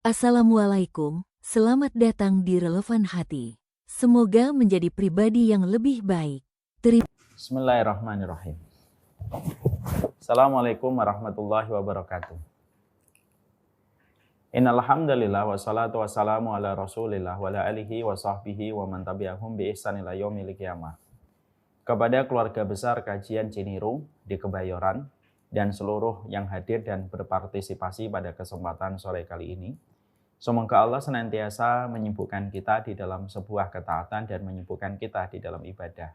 Assalamualaikum, selamat datang di Relevan Hati. Semoga menjadi pribadi yang lebih baik. Bismillahirrahmanirrahim. Assalamualaikum warahmatullahi wabarakatuh. Innal hamdalillah wassalatu wassalamu ala Rasulillah wa ala alihi wa sahbihi wa man tabi'ahum bi ihsan ila yaumil qiyamah. Kepada keluarga besar kajian Ciniru di Kebayoran dan seluruh yang hadir dan berpartisipasi pada kesempatan sore kali ini, semoga Allah senantiasa menyibukkan kita di dalam sebuah ketaatan dan menyibukkan kita di dalam ibadah.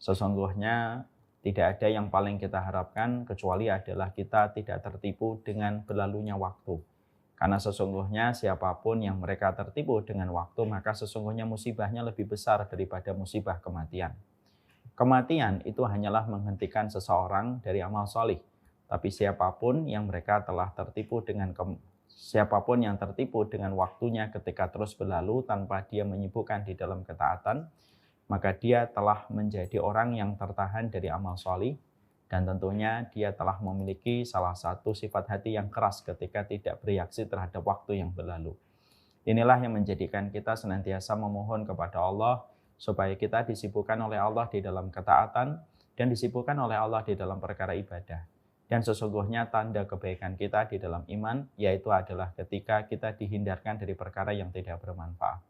Sesungguhnya tidak ada yang paling kita harapkan kecuali adalah kita tidak tertipu dengan berlalunya waktu. Karena sesungguhnya siapapun yang mereka tertipu dengan waktu, maka sesungguhnya musibahnya lebih besar daripada musibah kematian. Kematian itu hanyalah menghentikan seseorang dari amal solih. Tapi siapapun yang tertipu dengan waktunya ketika terus berlalu tanpa dia menyibukkan di dalam ketaatan, maka dia telah menjadi orang yang tertahan dari amal solih, dan tentunya dia telah memiliki salah satu sifat hati yang keras ketika tidak bereaksi terhadap waktu yang berlalu. Inilah yang menjadikan kita senantiasa memohon kepada Allah supaya kita disibukkan oleh Allah di dalam ketaatan dan disibukkan oleh Allah di dalam perkara ibadah. Dan sesungguhnya tanda kebaikan kita di dalam iman yaitu adalah ketika kita dihindarkan dari perkara yang tidak bermanfaat.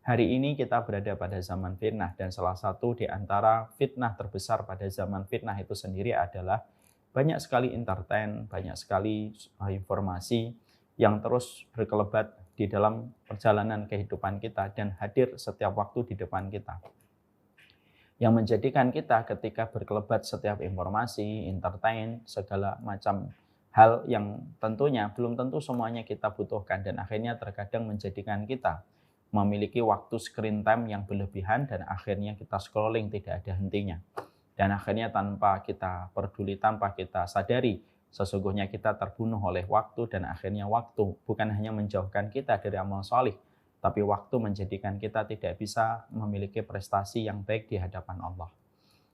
Hari ini kita berada pada zaman fitnah, dan salah satu di antara fitnah terbesar pada zaman fitnah itu sendiri adalah banyak sekali entertain, banyak sekali informasi yang terus berkelebat di dalam perjalanan kehidupan kita dan hadir setiap waktu di depan kita. Yang menjadikan kita ketika berkelebat setiap informasi, entertain, segala macam hal yang tentunya belum tentu semuanya kita butuhkan, dan akhirnya terkadang menjadikan kita memiliki waktu screen time yang berlebihan, dan akhirnya kita scrolling tidak ada hentinya. Dan akhirnya tanpa kita peduli, tanpa kita sadari, sesungguhnya kita terbunuh oleh waktu, dan akhirnya waktu bukan hanya menjauhkan kita dari amal solih, tapi waktu menjadikan kita tidak bisa memiliki prestasi yang baik di hadapan Allah.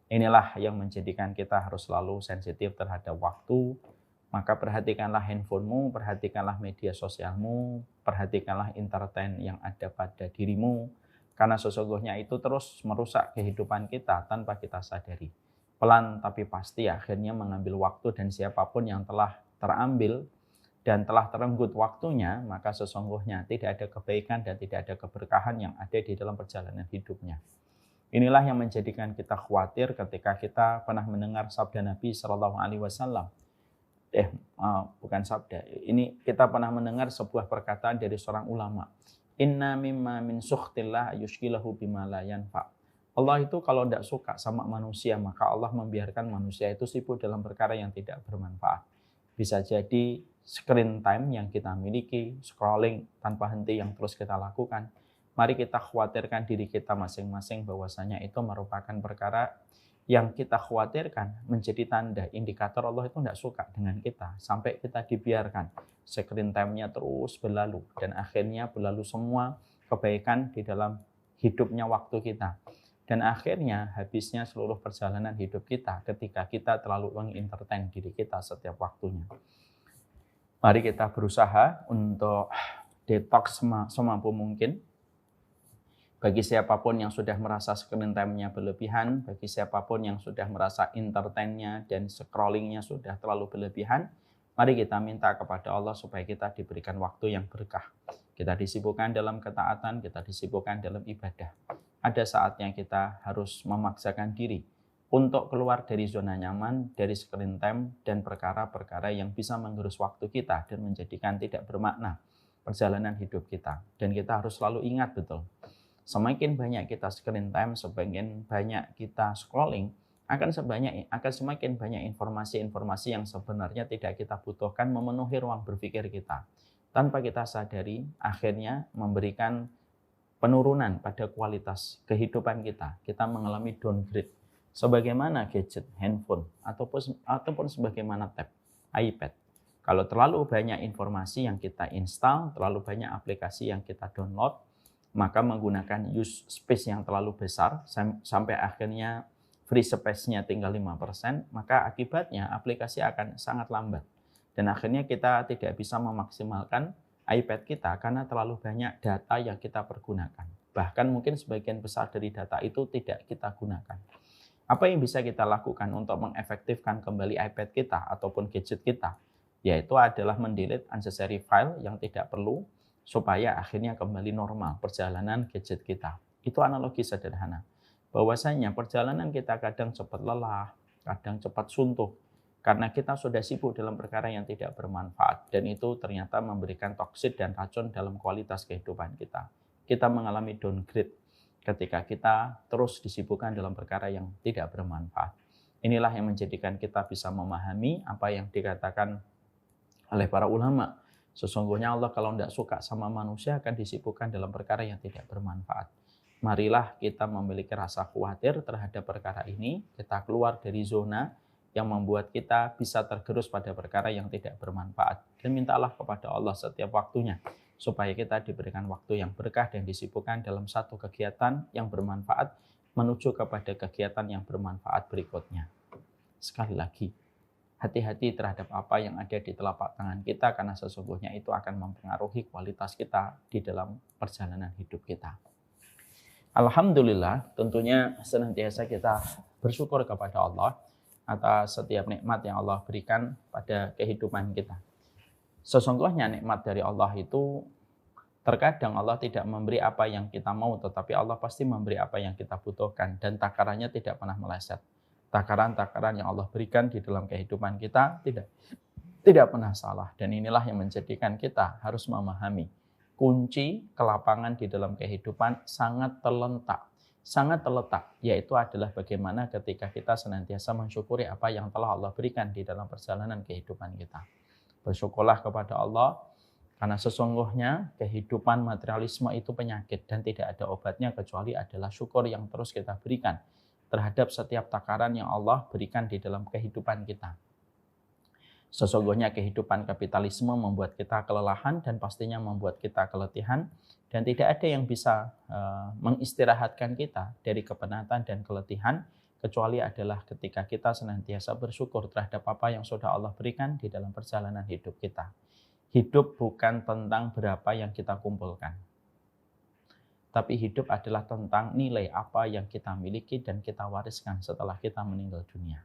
Inilah yang menjadikan kita harus selalu sensitif terhadap waktu. Maka perhatikanlah handphonemu, perhatikanlah media sosialmu, perhatikanlah entertain yang ada pada dirimu, karena sesungguhnya itu terus merusak kehidupan kita tanpa kita sadari. Pelan tapi pasti akhirnya mengambil waktu, dan siapapun yang telah terambil dan telah terenggut waktunya, maka sesungguhnya tidak ada kebaikan dan tidak ada keberkahan yang ada di dalam perjalanan hidupnya. Inilah yang menjadikan kita khawatir ketika kita pernah mendengar sabda Nabi SAW. Bukan sabda. Ini kita pernah mendengar sebuah perkataan dari seorang ulama. Inna mimma min sukhtillah yushkilahu bima la yanfa. Allah itu kalau tidak suka sama manusia, maka Allah membiarkan manusia itu sibuk dalam perkara yang tidak bermanfaat. Bisa jadi screen time yang kita miliki, scrolling tanpa henti yang terus kita lakukan. Mari kita khawatirkan diri kita masing-masing bahwasanya itu merupakan perkara yang kita khawatirkan menjadi tanda indikator Allah itu tidak suka dengan kita, sampai kita dibiarkan screen time-nya terus berlalu, dan akhirnya berlalu semua kebaikan di dalam hidupnya waktu kita, dan akhirnya habisnya seluruh perjalanan hidup kita ketika kita terlalu mengentertain diri kita setiap waktunya. Mari kita berusaha untuk detox semampu mungkin. Bagi siapapun yang sudah merasa screen time-nya berlebihan, bagi siapapun yang sudah merasa entertain-nya dan scrollingnya sudah terlalu berlebihan, mari kita minta kepada Allah supaya kita diberikan waktu yang berkah. Kita disibukkan dalam ketaatan, kita disibukkan dalam ibadah. Ada saatnya kita harus memaksakan diri untuk keluar dari zona nyaman, dari screen time dan perkara-perkara yang bisa menggerus waktu kita dan menjadikan tidak bermakna perjalanan hidup kita. Dan kita harus selalu ingat betul, semakin banyak kita screen time, semakin banyak kita scrolling, akan semakin banyak informasi-informasi yang sebenarnya tidak kita butuhkan memenuhi ruang berpikir kita. Tanpa kita sadari, akhirnya memberikan penurunan pada kualitas kehidupan kita. Kita mengalami downgrade. Sebagaimana gadget, handphone, ataupun sebagaimana tab, iPad. Kalau terlalu banyak informasi yang kita install, terlalu banyak aplikasi yang kita download, maka menggunakan use space yang terlalu besar, sampai akhirnya free space-nya tinggal 5%, maka akibatnya aplikasi akan sangat lambat. Dan akhirnya kita tidak bisa memaksimalkan iPad kita karena terlalu banyak data yang kita pergunakan. Bahkan mungkin sebagian besar dari data itu tidak kita gunakan. Apa yang bisa kita lakukan untuk mengefektifkan kembali iPad kita ataupun gadget kita? Yaitu adalah mendelete unnecessary file yang tidak perlu supaya akhirnya kembali normal perjalanan gadget kita. Itu analogi sederhana. Bahwasanya perjalanan kita kadang cepat lelah, kadang cepat suntuk, karena kita sudah sibuk dalam perkara yang tidak bermanfaat. Dan itu ternyata memberikan toksit dan racun dalam kualitas kehidupan kita. Kita mengalami downgrade ketika kita terus disibukkan dalam perkara yang tidak bermanfaat. Inilah yang menjadikan kita bisa memahami apa yang dikatakan oleh para ulama. Sesungguhnya Allah kalau tidak suka sama manusia akan disibukkan dalam perkara yang tidak bermanfaat. Marilah kita memiliki rasa khawatir terhadap perkara ini. Kita keluar dari zona yang membuat kita bisa tergerus pada perkara yang tidak bermanfaat. Dan mintalah kepada Allah setiap waktunya, supaya kita diberikan waktu yang berkah dan disibukkan dalam satu kegiatan yang bermanfaat menuju kepada kegiatan yang bermanfaat berikutnya. Sekali lagi, hati-hati terhadap apa yang ada di telapak tangan kita karena sesungguhnya itu akan mempengaruhi kualitas kita di dalam perjalanan hidup kita. Alhamdulillah, tentunya senantiasa kita bersyukur kepada Allah atas setiap nikmat yang Allah berikan pada kehidupan kita. Sesungguhnya nikmat dari Allah itu terkadang Allah tidak memberi apa yang kita mau, tetapi Allah pasti memberi apa yang kita butuhkan dan takarannya tidak pernah meleset. Takaran-takaran yang Allah berikan di dalam kehidupan kita tidak pernah salah, dan inilah yang menjadikan kita harus memahami kunci kelapangan di dalam kehidupan sangat terletak, yaitu adalah bagaimana ketika kita senantiasa mensyukuri apa yang telah Allah berikan di dalam perjalanan kehidupan kita. Bersyukurlah kepada Allah, karena sesungguhnya kehidupan materialisme itu penyakit dan tidak ada obatnya kecuali adalah syukur yang terus kita berikan terhadap setiap takaran yang Allah berikan di dalam kehidupan kita. Sesungguhnya kehidupan kapitalisme membuat kita kelelahan dan pastinya membuat kita keletihan, dan tidak ada yang bisa mengistirahatkan kita dari kepenatan dan keletihan kecuali adalah ketika kita senantiasa bersyukur terhadap apa yang sudah Allah berikan di dalam perjalanan hidup kita. Hidup bukan tentang berapa yang kita kumpulkan, tapi hidup adalah tentang nilai apa yang kita miliki dan kita wariskan setelah kita meninggal dunia.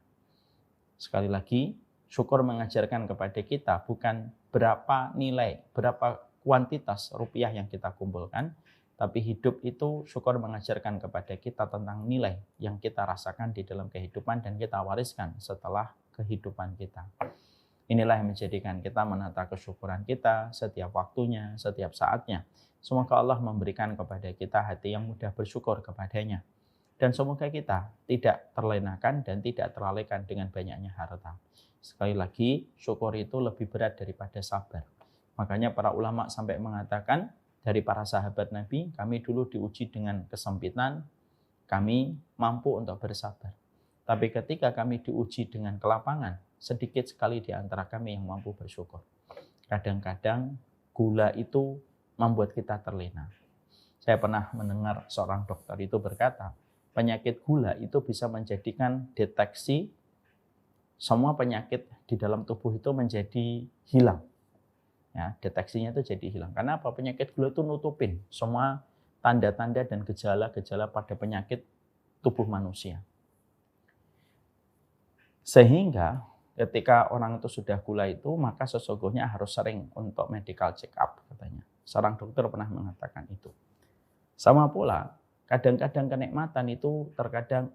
Sekali lagi, syukur mengajarkan kepada kita bukan berapa nilai, berapa kuantitas rupiah yang kita kumpulkan, tapi hidup itu syukur mengajarkan kepada kita tentang nilai yang kita rasakan di dalam kehidupan dan kita wariskan setelah kehidupan kita. Inilah yang menjadikan kita menata kesyukuran kita setiap waktunya, setiap saatnya. Semoga Allah memberikan kepada kita hati yang mudah bersyukur kepadanya. Dan semoga kita tidak terlenakan dan tidak terlalaikan dengan banyaknya harta. Sekali lagi, syukur itu lebih berat daripada sabar. Makanya para ulama sampai mengatakan, dari para sahabat Nabi, kami dulu diuji dengan kesempitan, kami mampu untuk bersabar. Tapi ketika kami diuji dengan kelapangan, sedikit sekali di antara kami yang mampu bersyukur. Kadang-kadang gula itu membuat kita terlena. Saya pernah mendengar seorang dokter itu berkata, penyakit gula itu bisa menjadikan deteksi semua penyakit di dalam tubuh itu menjadi hilang. Ya, deteksinya itu jadi hilang. Karena apa? Penyakit gula itu nutupin semua tanda-tanda dan gejala-gejala pada penyakit tubuh manusia. Sehingga ketika orang itu sudah gula itu, maka sesungguhnya harus sering untuk medical check up katanya. Seorang dokter pernah mengatakan itu. Sama pula, kadang-kadang kenikmatan itu terkadang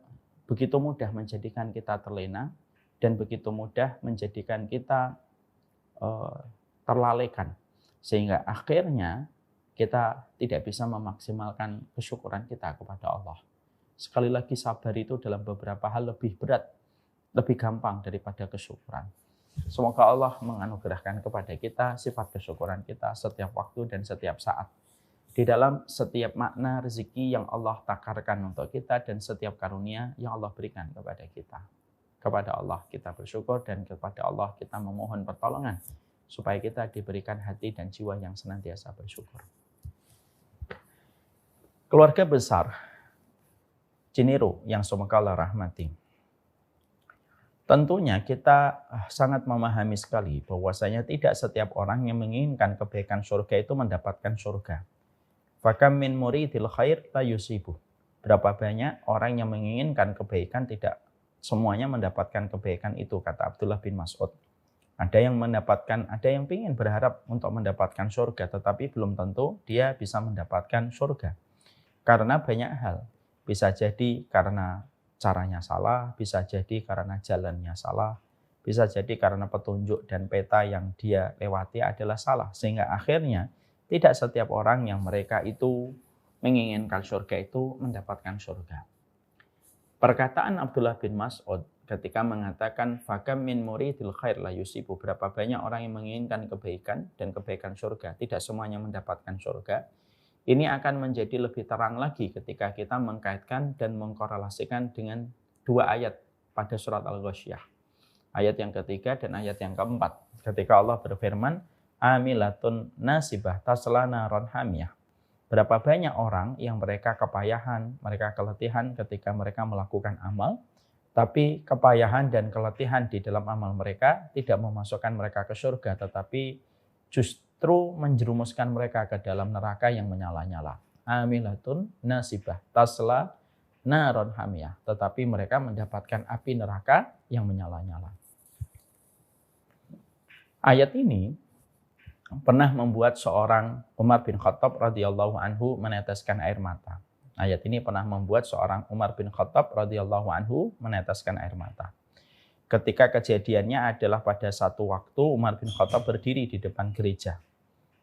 begitu mudah menjadikan kita terlena dan begitu mudah menjadikan kita terlalaikan, sehingga akhirnya kita tidak bisa memaksimalkan kesyukuran kita kepada Allah. Sekali lagi, sabar itu dalam beberapa hal lebih berat, lebih gampang daripada kesyukuran. Semoga Allah menganugerahkan kepada kita sifat kesyukuran kita setiap waktu dan setiap saat. Di dalam setiap makna rezeki yang Allah takarkan untuk kita dan setiap karunia yang Allah berikan kepada kita. Kepada Allah kita bersyukur dan kepada Allah kita memohon pertolongan supaya kita diberikan hati dan jiwa yang senantiasa bersyukur. Keluarga besar Cinero yang semoga Allah rahmati. Tentunya kita sangat memahami sekali bahwasanya tidak setiap orang yang menginginkan kebaikan surga itu mendapatkan surga. Fakam min muridil khair la yusibuh. Berapa banyak orang yang menginginkan kebaikan tidak semuanya mendapatkan kebaikan itu, kata Abdullah bin Mas'ud. Ada yang ingin berharap untuk mendapatkan surga, tetapi belum tentu dia bisa mendapatkan surga. Karena banyak hal. Bisa jadi karena caranya salah, bisa jadi karena jalannya salah, bisa jadi karena petunjuk dan peta yang dia lewati adalah salah. Sehingga akhirnya tidak setiap orang yang mereka itu menginginkan surga itu mendapatkan surga. Perkataan Abdullah bin Mas'ud ketika mengatakan fakam min muridil khair la yusibu, berapa banyak orang yang menginginkan kebaikan dan kebaikan surga, tidak semuanya mendapatkan surga. Ini akan menjadi lebih terang lagi ketika kita mengkaitkan dan mengkorelasikan dengan dua ayat pada surat Al-Ghasyiyah. Ayat yang ketiga dan ayat yang keempat. Ketika Allah berfirman, amilatun nasibah tasla naron hamiyah. Berapa banyak orang yang mereka kepayahan, mereka keletihan ketika mereka melakukan amal, tapi kepayahan dan keletihan di dalam amal mereka tidak memasukkan mereka ke surga, tetapi justru menjerumuskan mereka ke dalam neraka yang menyala-nyala. Amilatun nasibah tasla naron hamiyah. Tetapi mereka mendapatkan api neraka yang menyala-nyala. Ayat ini pernah membuat seorang Umar bin Khattab radhiyallahu anhu meneteskan air mata. Ayat ini pernah membuat seorang Umar bin Khattab radhiyallahu anhu meneteskan air mata. Ketika kejadiannya adalah pada satu waktu Umar bin Khattab berdiri di depan gereja.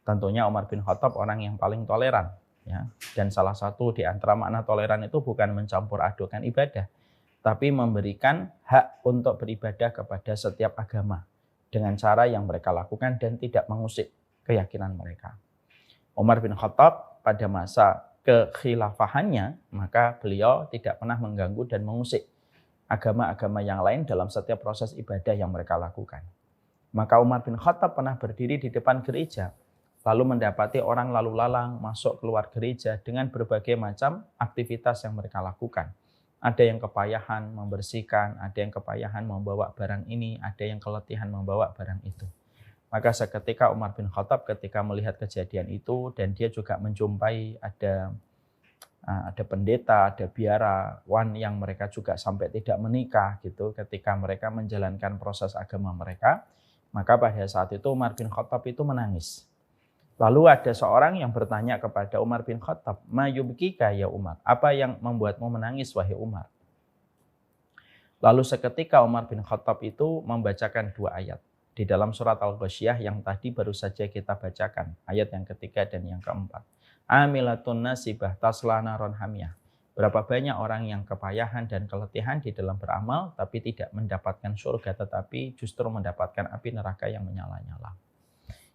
Tentunya Umar bin Khattab orang yang paling toleran, ya. Dan salah satu di antara makna toleran itu bukan mencampur adukan ibadah, tapi memberikan hak untuk beribadah kepada setiap agama dengan cara yang mereka lakukan dan tidak mengusik keyakinan mereka. Umar bin Khattab pada masa kekhilafahannya, maka beliau tidak pernah mengganggu dan mengusik agama-agama yang lain dalam setiap proses ibadah yang mereka lakukan. Maka Umar bin Khattab pernah berdiri di depan gereja, lalu mendapati orang lalu lalang masuk keluar gereja dengan berbagai macam aktivitas yang mereka lakukan. Ada yang kepayahan membersihkan, ada yang kepayahan membawa barang ini, ada yang keletihan membawa barang itu. Maka seketika Umar bin Khattab ketika melihat kejadian itu dan dia juga menjumpai ada pendeta, ada biarawan yang mereka juga sampai tidak menikah gitu ketika mereka menjalankan proses agama mereka, maka pada saat itu Umar bin Khattab itu menangis. Lalu ada seorang yang bertanya kepada Umar bin Khattab, "Ma yubkika ya Umar? Apa yang membuatmu menangis wahai Umar?" Lalu seketika Umar bin Khattab itu membacakan dua ayat di dalam surat Al-Ghasyiyah yang tadi baru saja kita bacakan, ayat yang ketiga dan yang keempat. Amilatun nasibah tasla naron hamiyah. Berapa banyak orang yang kepayahan dan keletihan di dalam beramal tapi tidak mendapatkan surga, tetapi justru mendapatkan api neraka yang menyala-nyala.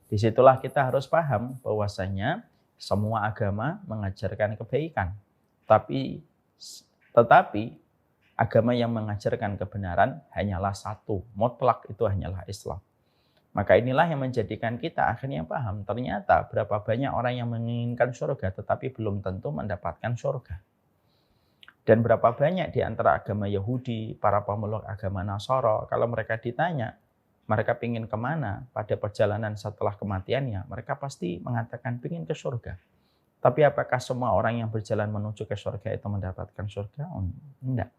Disitulah kita harus paham bahwasanya semua agama mengajarkan kebaikan, tetapi agama yang mengajarkan kebenaran hanyalah satu, mutlak, itu hanyalah Islam. Maka inilah yang menjadikan kita akhirnya paham, ternyata berapa banyak orang yang menginginkan surga tetapi belum tentu mendapatkan surga. Dan berapa banyak di antara agama Yahudi, para pemeluk agama Nasara, kalau mereka ditanya, mereka ingin kemana pada perjalanan setelah kematiannya, mereka pasti mengatakan ingin ke surga. Tapi apakah semua orang yang berjalan menuju ke surga itu mendapatkan surga? Enggak.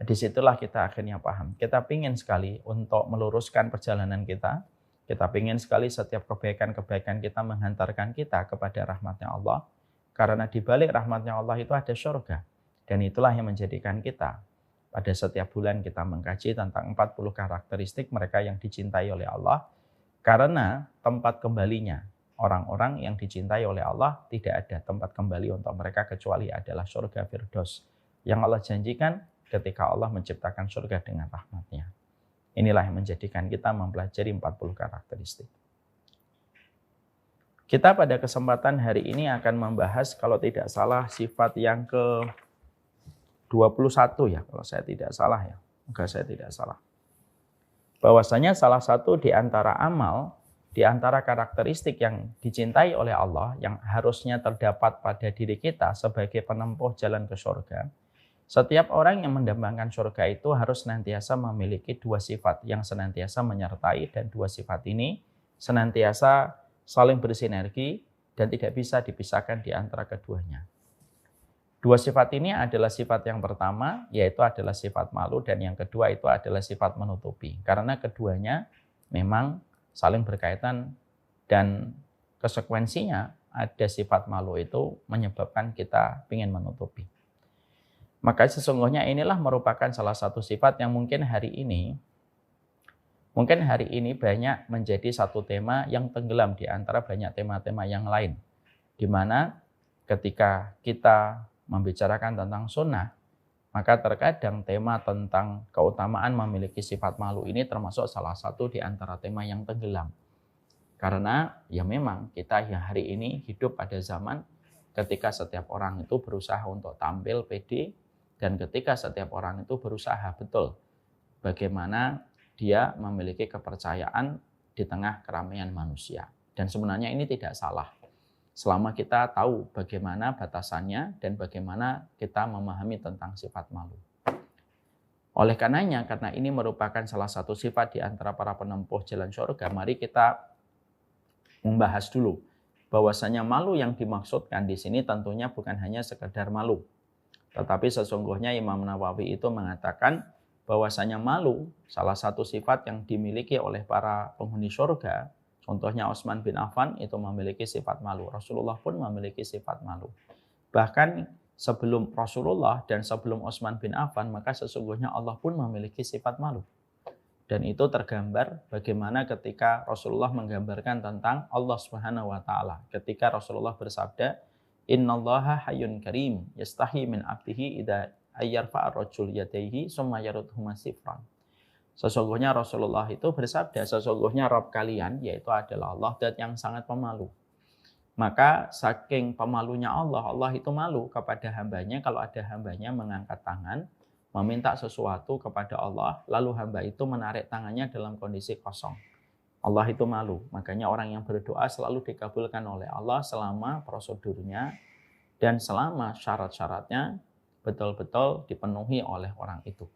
Disitulah kita akhirnya paham. Kita ingin sekali untuk meluruskan perjalanan kita. Kita ingin sekali setiap kebaikan-kebaikan kita menghantarkan kita kepada rahmatnya Allah. Karena di balik rahmatnya Allah itu ada surga. Dan itulah yang menjadikan kita pada setiap bulan kita mengkaji tentang 40 karakteristik mereka yang dicintai oleh Allah. Karena tempat kembalinya orang-orang yang dicintai oleh Allah tidak ada tempat kembali untuk mereka kecuali adalah surga Firdaus yang Allah janjikan ketika Allah menciptakan surga dengan rahmatnya. Inilah yang menjadikan kita mempelajari 40 karakteristik. Kita pada kesempatan hari ini akan membahas kalau tidak salah sifat yang ke-21 ya, kalau saya tidak salah ya. Semoga saya tidak salah. Bahwasanya salah satu di antara amal, di antara karakteristik yang dicintai oleh Allah yang harusnya terdapat pada diri kita sebagai penempuh jalan ke surga, Setiap orang yang mendambakan surga itu harus senantiasa memiliki dua sifat yang senantiasa menyertai, dan dua sifat ini senantiasa saling bersinergi dan tidak bisa dipisahkan di antara keduanya. Dua sifat ini adalah sifat yang pertama, yaitu adalah sifat malu, dan yang kedua itu adalah sifat menutupi. Karena keduanya memang saling berkaitan dan konsekuensinya ada sifat malu itu menyebabkan kita ingin menutupi. Maka sesungguhnya inilah merupakan salah satu sifat yang mungkin hari ini banyak menjadi satu tema yang tenggelam di antara banyak tema-tema yang lain. Di mana ketika kita membicarakan tentang sunnah, maka terkadang tema tentang keutamaan memiliki sifat malu ini termasuk salah satu di antara tema yang tenggelam. Karena ya memang kita yang hari ini hidup pada zaman ketika setiap orang itu berusaha untuk tampil pede, dan ketika setiap orang itu berusaha betul bagaimana dia memiliki kepercayaan di tengah keramaian manusia. Dan sebenarnya ini tidak salah, selama kita tahu bagaimana batasannya dan bagaimana kita memahami tentang sifat malu. Oleh karenanya, karena ini merupakan salah satu sifat di antara para penempuh jalan surga, mari kita membahas dulu bahwasanya malu yang dimaksudkan di sini tentunya bukan hanya sekedar malu. Tetapi sesungguhnya Imam Nawawi itu mengatakan bahwasanya malu salah satu sifat yang dimiliki oleh para penghuni surga. Contohnya Utsman bin Affan itu memiliki sifat malu. Rasulullah pun memiliki sifat malu. Bahkan sebelum Rasulullah dan sebelum Utsman bin Affan, maka sesungguhnya Allah pun memiliki sifat malu. Dan itu tergambar bagaimana ketika Rasulullah menggambarkan tentang Allah Subhanahu wa taala. Ketika Rasulullah bersabda, "Innallaha hayyun karim, yastahi min 'abdihi idza ayyarfa'a ar-rajul yadayhi summa yarudhuma sifran." Sesungguhnya Rasulullah itu bersabda, sesungguhnya Rabb kalian yaitu adalah Allah, zat yang sangat pemalu. Maka saking pemalunya Allah, Allah itu malu kepada hambanya kalau ada hambanya mengangkat tangan meminta sesuatu kepada Allah, lalu hamba itu menarik tangannya dalam kondisi kosong. Allah itu malu. Makanya orang yang berdoa selalu dikabulkan oleh Allah selama prosedurnya dan selama syarat-syaratnya betul-betul dipenuhi oleh orang itu.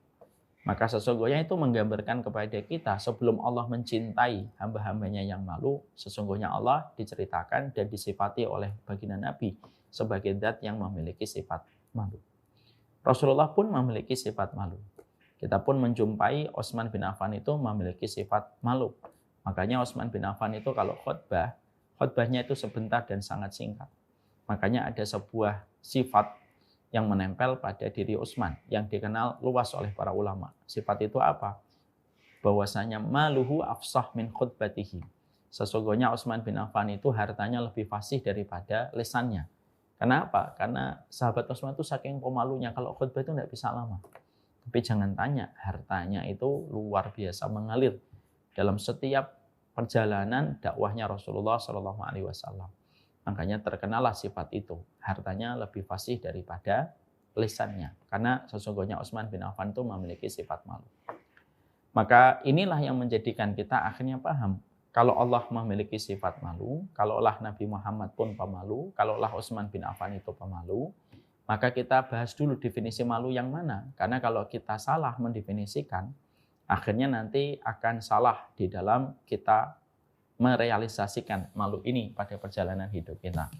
Maka sesungguhnya itu menggambarkan kepada kita sebelum Allah mencintai hamba-hambanya yang malu, sesungguhnya Allah diceritakan dan disifati oleh baginda Nabi sebagai zat yang memiliki sifat malu. Rasulullah pun memiliki sifat malu. Kita pun menjumpai Utsman bin Affan itu memiliki sifat malu. Makanya Utsman bin Affan itu kalau khutbahnya itu sebentar dan sangat singkat. Makanya ada sebuah sifat yang menempel pada diri Utsman yang dikenal luas oleh para ulama. Sifat itu apa? Bahwasanya maluhu afsah min khutbatihi. Sesungguhnya Utsman bin Affan itu hartanya lebih fasih daripada lisannya. Kenapa? Karena sahabat Utsman itu saking pemalunya kalau khutbah itu tidak bisa lama. Tapi jangan tanya, hartanya itu luar biasa mengalir dalam setiap perjalanan dakwahnya Rasulullah SAW. Makanya terkenalah sifat itu. Hartanya lebih fasih daripada lisannya. Karena sesungguhnya Utsman bin Affan itu memiliki sifat malu. Maka inilah yang menjadikan kita akhirnya paham. Kalau Allah memiliki sifat malu, kalaulah Nabi Muhammad pun pemalu, kalaulah Utsman bin Affan itu pemalu, maka kita bahas dulu definisi malu yang mana. Karena kalau kita salah mendefinisikan, akhirnya nanti akan salah di dalam kita merealisasikan malu ini pada perjalanan hidup kita.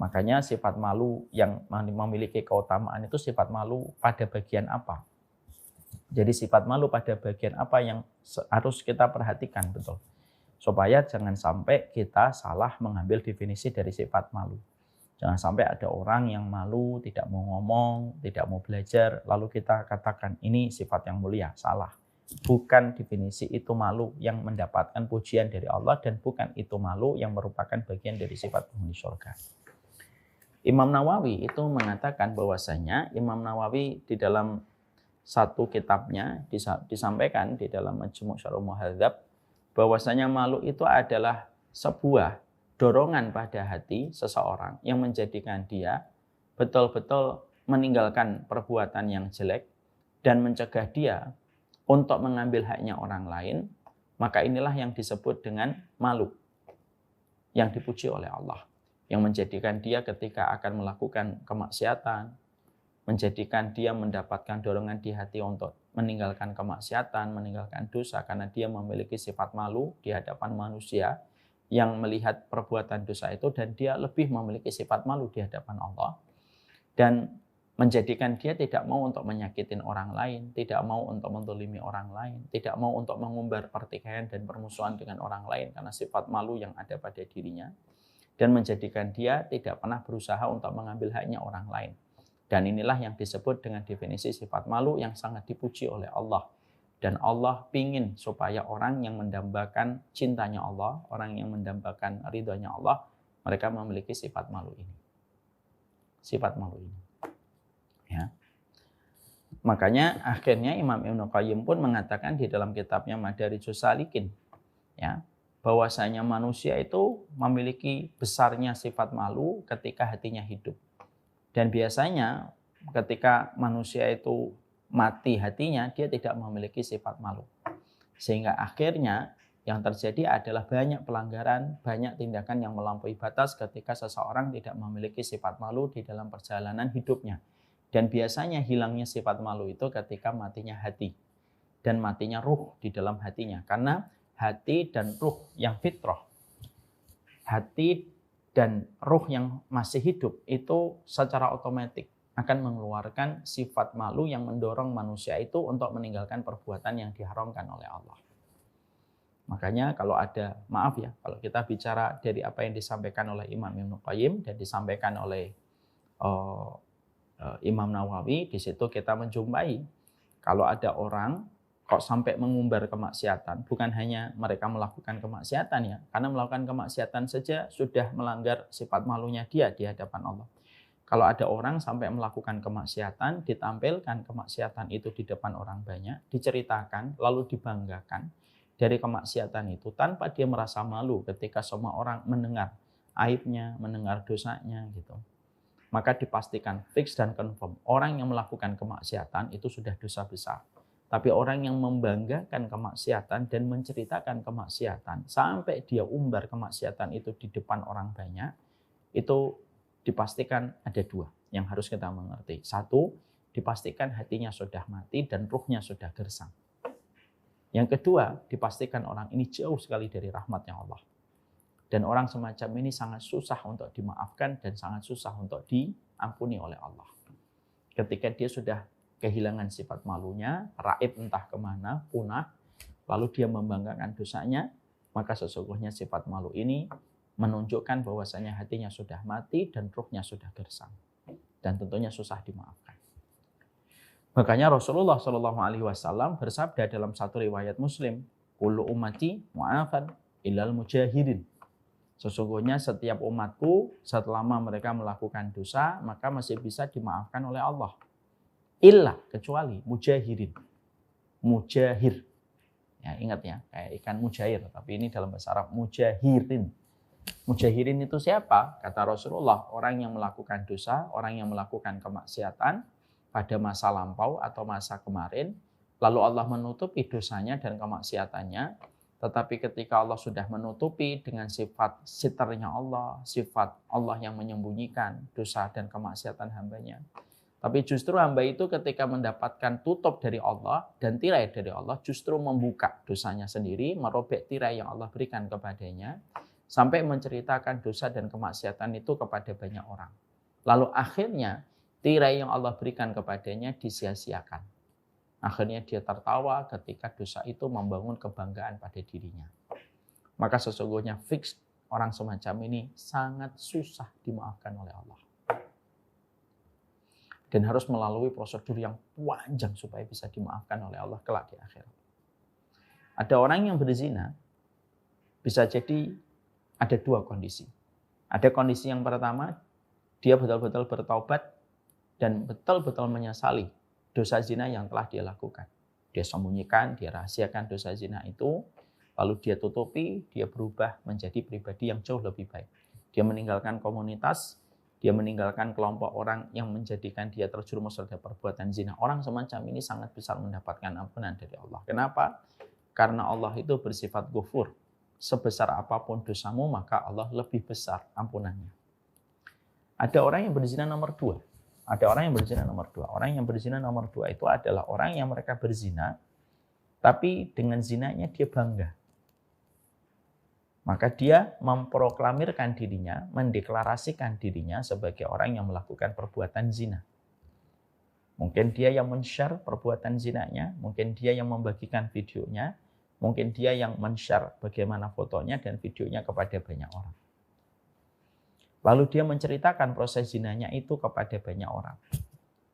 Makanya sifat malu yang memiliki keutamaan itu sifat malu pada bagian apa? Jadi sifat malu pada bagian apa yang harus kita perhatikan betul. Supaya jangan sampai kita salah mengambil definisi dari sifat malu. Jangan sampai ada orang yang malu, tidak mau ngomong, tidak mau belajar, lalu kita katakan ini sifat yang mulia, salah. Bukan definisi itu malu yang mendapatkan pujian dari Allah dan bukan itu malu yang merupakan bagian dari sifat penghuni surga. Imam Nawawi itu mengatakan bahwasanya Imam Nawawi di dalam satu kitabnya disampaikan di dalam Majmu' Syarh Muhadzab bahwasanya malu itu adalah sebuah dorongan pada hati seseorang yang menjadikan dia betul-betul meninggalkan perbuatan yang jelek dan mencegah dia untuk mengambil haknya orang lain, maka inilah yang disebut dengan malu yang dipuji oleh Allah, yang menjadikan dia ketika akan melakukan kemaksiatan, menjadikan dia mendapatkan dorongan di hati untuk meninggalkan kemaksiatan, meninggalkan dosa karena dia memiliki sifat malu di hadapan manusia yang melihat perbuatan dosa itu, dan dia lebih memiliki sifat malu di hadapan Allah, dan menjadikan dia tidak mau untuk menyakitin orang lain, tidak mau untuk menzalimi orang lain, tidak mau untuk mengumbar pertikaian dan permusuhan dengan orang lain karena sifat malu yang ada pada dirinya, dan menjadikan dia tidak pernah berusaha untuk mengambil haknya orang lain. Dan inilah yang disebut dengan definisi sifat malu yang sangat dipuji oleh Allah. Dan Allah ingin supaya orang yang mendambakan cintanya Allah, orang yang mendambakan ridhonya Allah, mereka memiliki sifat malu ini. Sifat malu ini. Ya. Makanya akhirnya Imam Ibnu Qayyim pun mengatakan di dalam kitabnya Madarijus Salikin, ya, bahwasanya manusia itu memiliki besarnya sifat malu ketika hatinya hidup. Dan biasanya ketika manusia itu mati hatinya, dia tidak memiliki sifat malu. Sehingga akhirnya yang terjadi adalah banyak pelanggaran, banyak tindakan yang melampaui batas ketika seseorang tidak memiliki sifat malu di dalam perjalanan hidupnya. Dan biasanya hilangnya sifat malu itu ketika matinya hati dan matinya ruh di dalam hatinya. Karena hati dan ruh yang fitrah, hati dan ruh yang masih hidup itu secara otomatis akan mengeluarkan sifat malu yang mendorong manusia itu untuk meninggalkan perbuatan yang diharamkan oleh Allah. Makanya kalau ada, maaf ya, kalau kita bicara dari apa yang disampaikan oleh Imam Ibnu Qayyim dan disampaikan oleh Imam Nawawi, di situ kita menjumpai kalau ada orang kok sampai mengumbar kemaksiatan, bukan hanya mereka melakukan kemaksiatan ya, karena melakukan kemaksiatan saja sudah melanggar sifat malunya dia di hadapan Allah. Kalau ada orang sampai melakukan kemaksiatan, ditampilkan kemaksiatan itu di depan orang banyak, diceritakan, lalu dibanggakan dari kemaksiatan itu tanpa dia merasa malu ketika semua orang mendengar aibnya, mendengar dosanya gitu. Maka dipastikan fix dan confirm orang yang melakukan kemaksiatan itu sudah dosa besar. Tapi orang yang membanggakan kemaksiatan dan menceritakan kemaksiatan sampai dia umbar kemaksiatan itu di depan orang banyak, itu dipastikan ada dua yang harus kita mengerti. Satu, dipastikan hatinya sudah mati dan ruhnya sudah gersang. Yang kedua, dipastikan orang ini jauh sekali dari rahmatnya Allah. Dan orang semacam ini sangat susah untuk dimaafkan dan sangat susah untuk diampuni oleh Allah. Ketika dia sudah kehilangan sifat malunya, raib entah kemana, punah, lalu dia membanggakan dosanya, maka sesungguhnya sifat malu ini menunjukkan bahwasanya hatinya sudah mati dan ruhnya sudah gersang. Dan tentunya susah dimaafkan. Makanya Rasulullah SAW bersabda dalam satu riwayat Muslim, kullu ummati mu'afan illal mujahirin. Sesungguhnya setiap umatku selama mereka melakukan dosa, maka masih bisa dimaafkan oleh Allah. Illa, kecuali mujahirin. Mujahir. Ya, ingat ya, kayak ikan mujair. Tapi ini dalam bahasa Arab, mujahirin. Mujahirin itu siapa? Kata Rasulullah, orang yang melakukan dosa, orang yang melakukan kemaksiatan pada masa lampau atau masa kemarin, lalu Allah menutupi dosanya dan kemaksiatannya. Tetapi ketika Allah sudah menutupi dengan sifat sitarnya Allah, sifat Allah yang menyembunyikan dosa dan kemaksiatan hambanya. Tapi justru hamba itu ketika mendapatkan tutup dari Allah dan tirai dari Allah, justru membuka dosanya sendiri, merobek tirai yang Allah berikan kepadanya, sampai menceritakan dosa dan kemaksiatan itu kepada banyak orang. Lalu akhirnya tirai yang Allah berikan kepadanya disia-siakan. Akhirnya dia tertawa ketika dosa itu membangun kebanggaan pada dirinya. Maka sesungguhnya fix orang semacam ini sangat susah dimaafkan oleh Allah. Dan harus melalui prosedur yang panjang supaya bisa dimaafkan oleh Allah kelak di akhirat. Ada orang yang berzina, bisa jadi ada dua kondisi. Ada kondisi yang pertama, dia betul-betul bertaubat dan betul-betul menyesali dosa zina yang telah dia lakukan. Dia sembunyikan, dia rahasiakan dosa zina itu, lalu dia tutupi, dia berubah menjadi pribadi yang jauh lebih baik. Dia meninggalkan komunitas, dia meninggalkan kelompok orang yang menjadikan dia terjerumus terhadap perbuatan zina. Orang semacam ini sangat besar mendapatkan ampunan dari Allah. Kenapa? Karena Allah itu bersifat ghafur. Sebesar apapun dosamu, maka Allah lebih besar ampunannya. Ada orang yang berzina nomor dua. Ada orang yang berzina nomor 2. Orang yang berzina nomor 2 itu adalah orang yang mereka berzina, tapi dengan zinanya dia bangga. Maka dia memproklamirkan dirinya, mendeklarasikan dirinya sebagai orang yang melakukan perbuatan zina. Mungkin dia yang men-share perbuatan zinanya, mungkin dia yang membagikan videonya, mungkin dia yang men-share bagaimana fotonya dan videonya kepada banyak orang. Lalu dia menceritakan proses zinanya itu kepada banyak orang.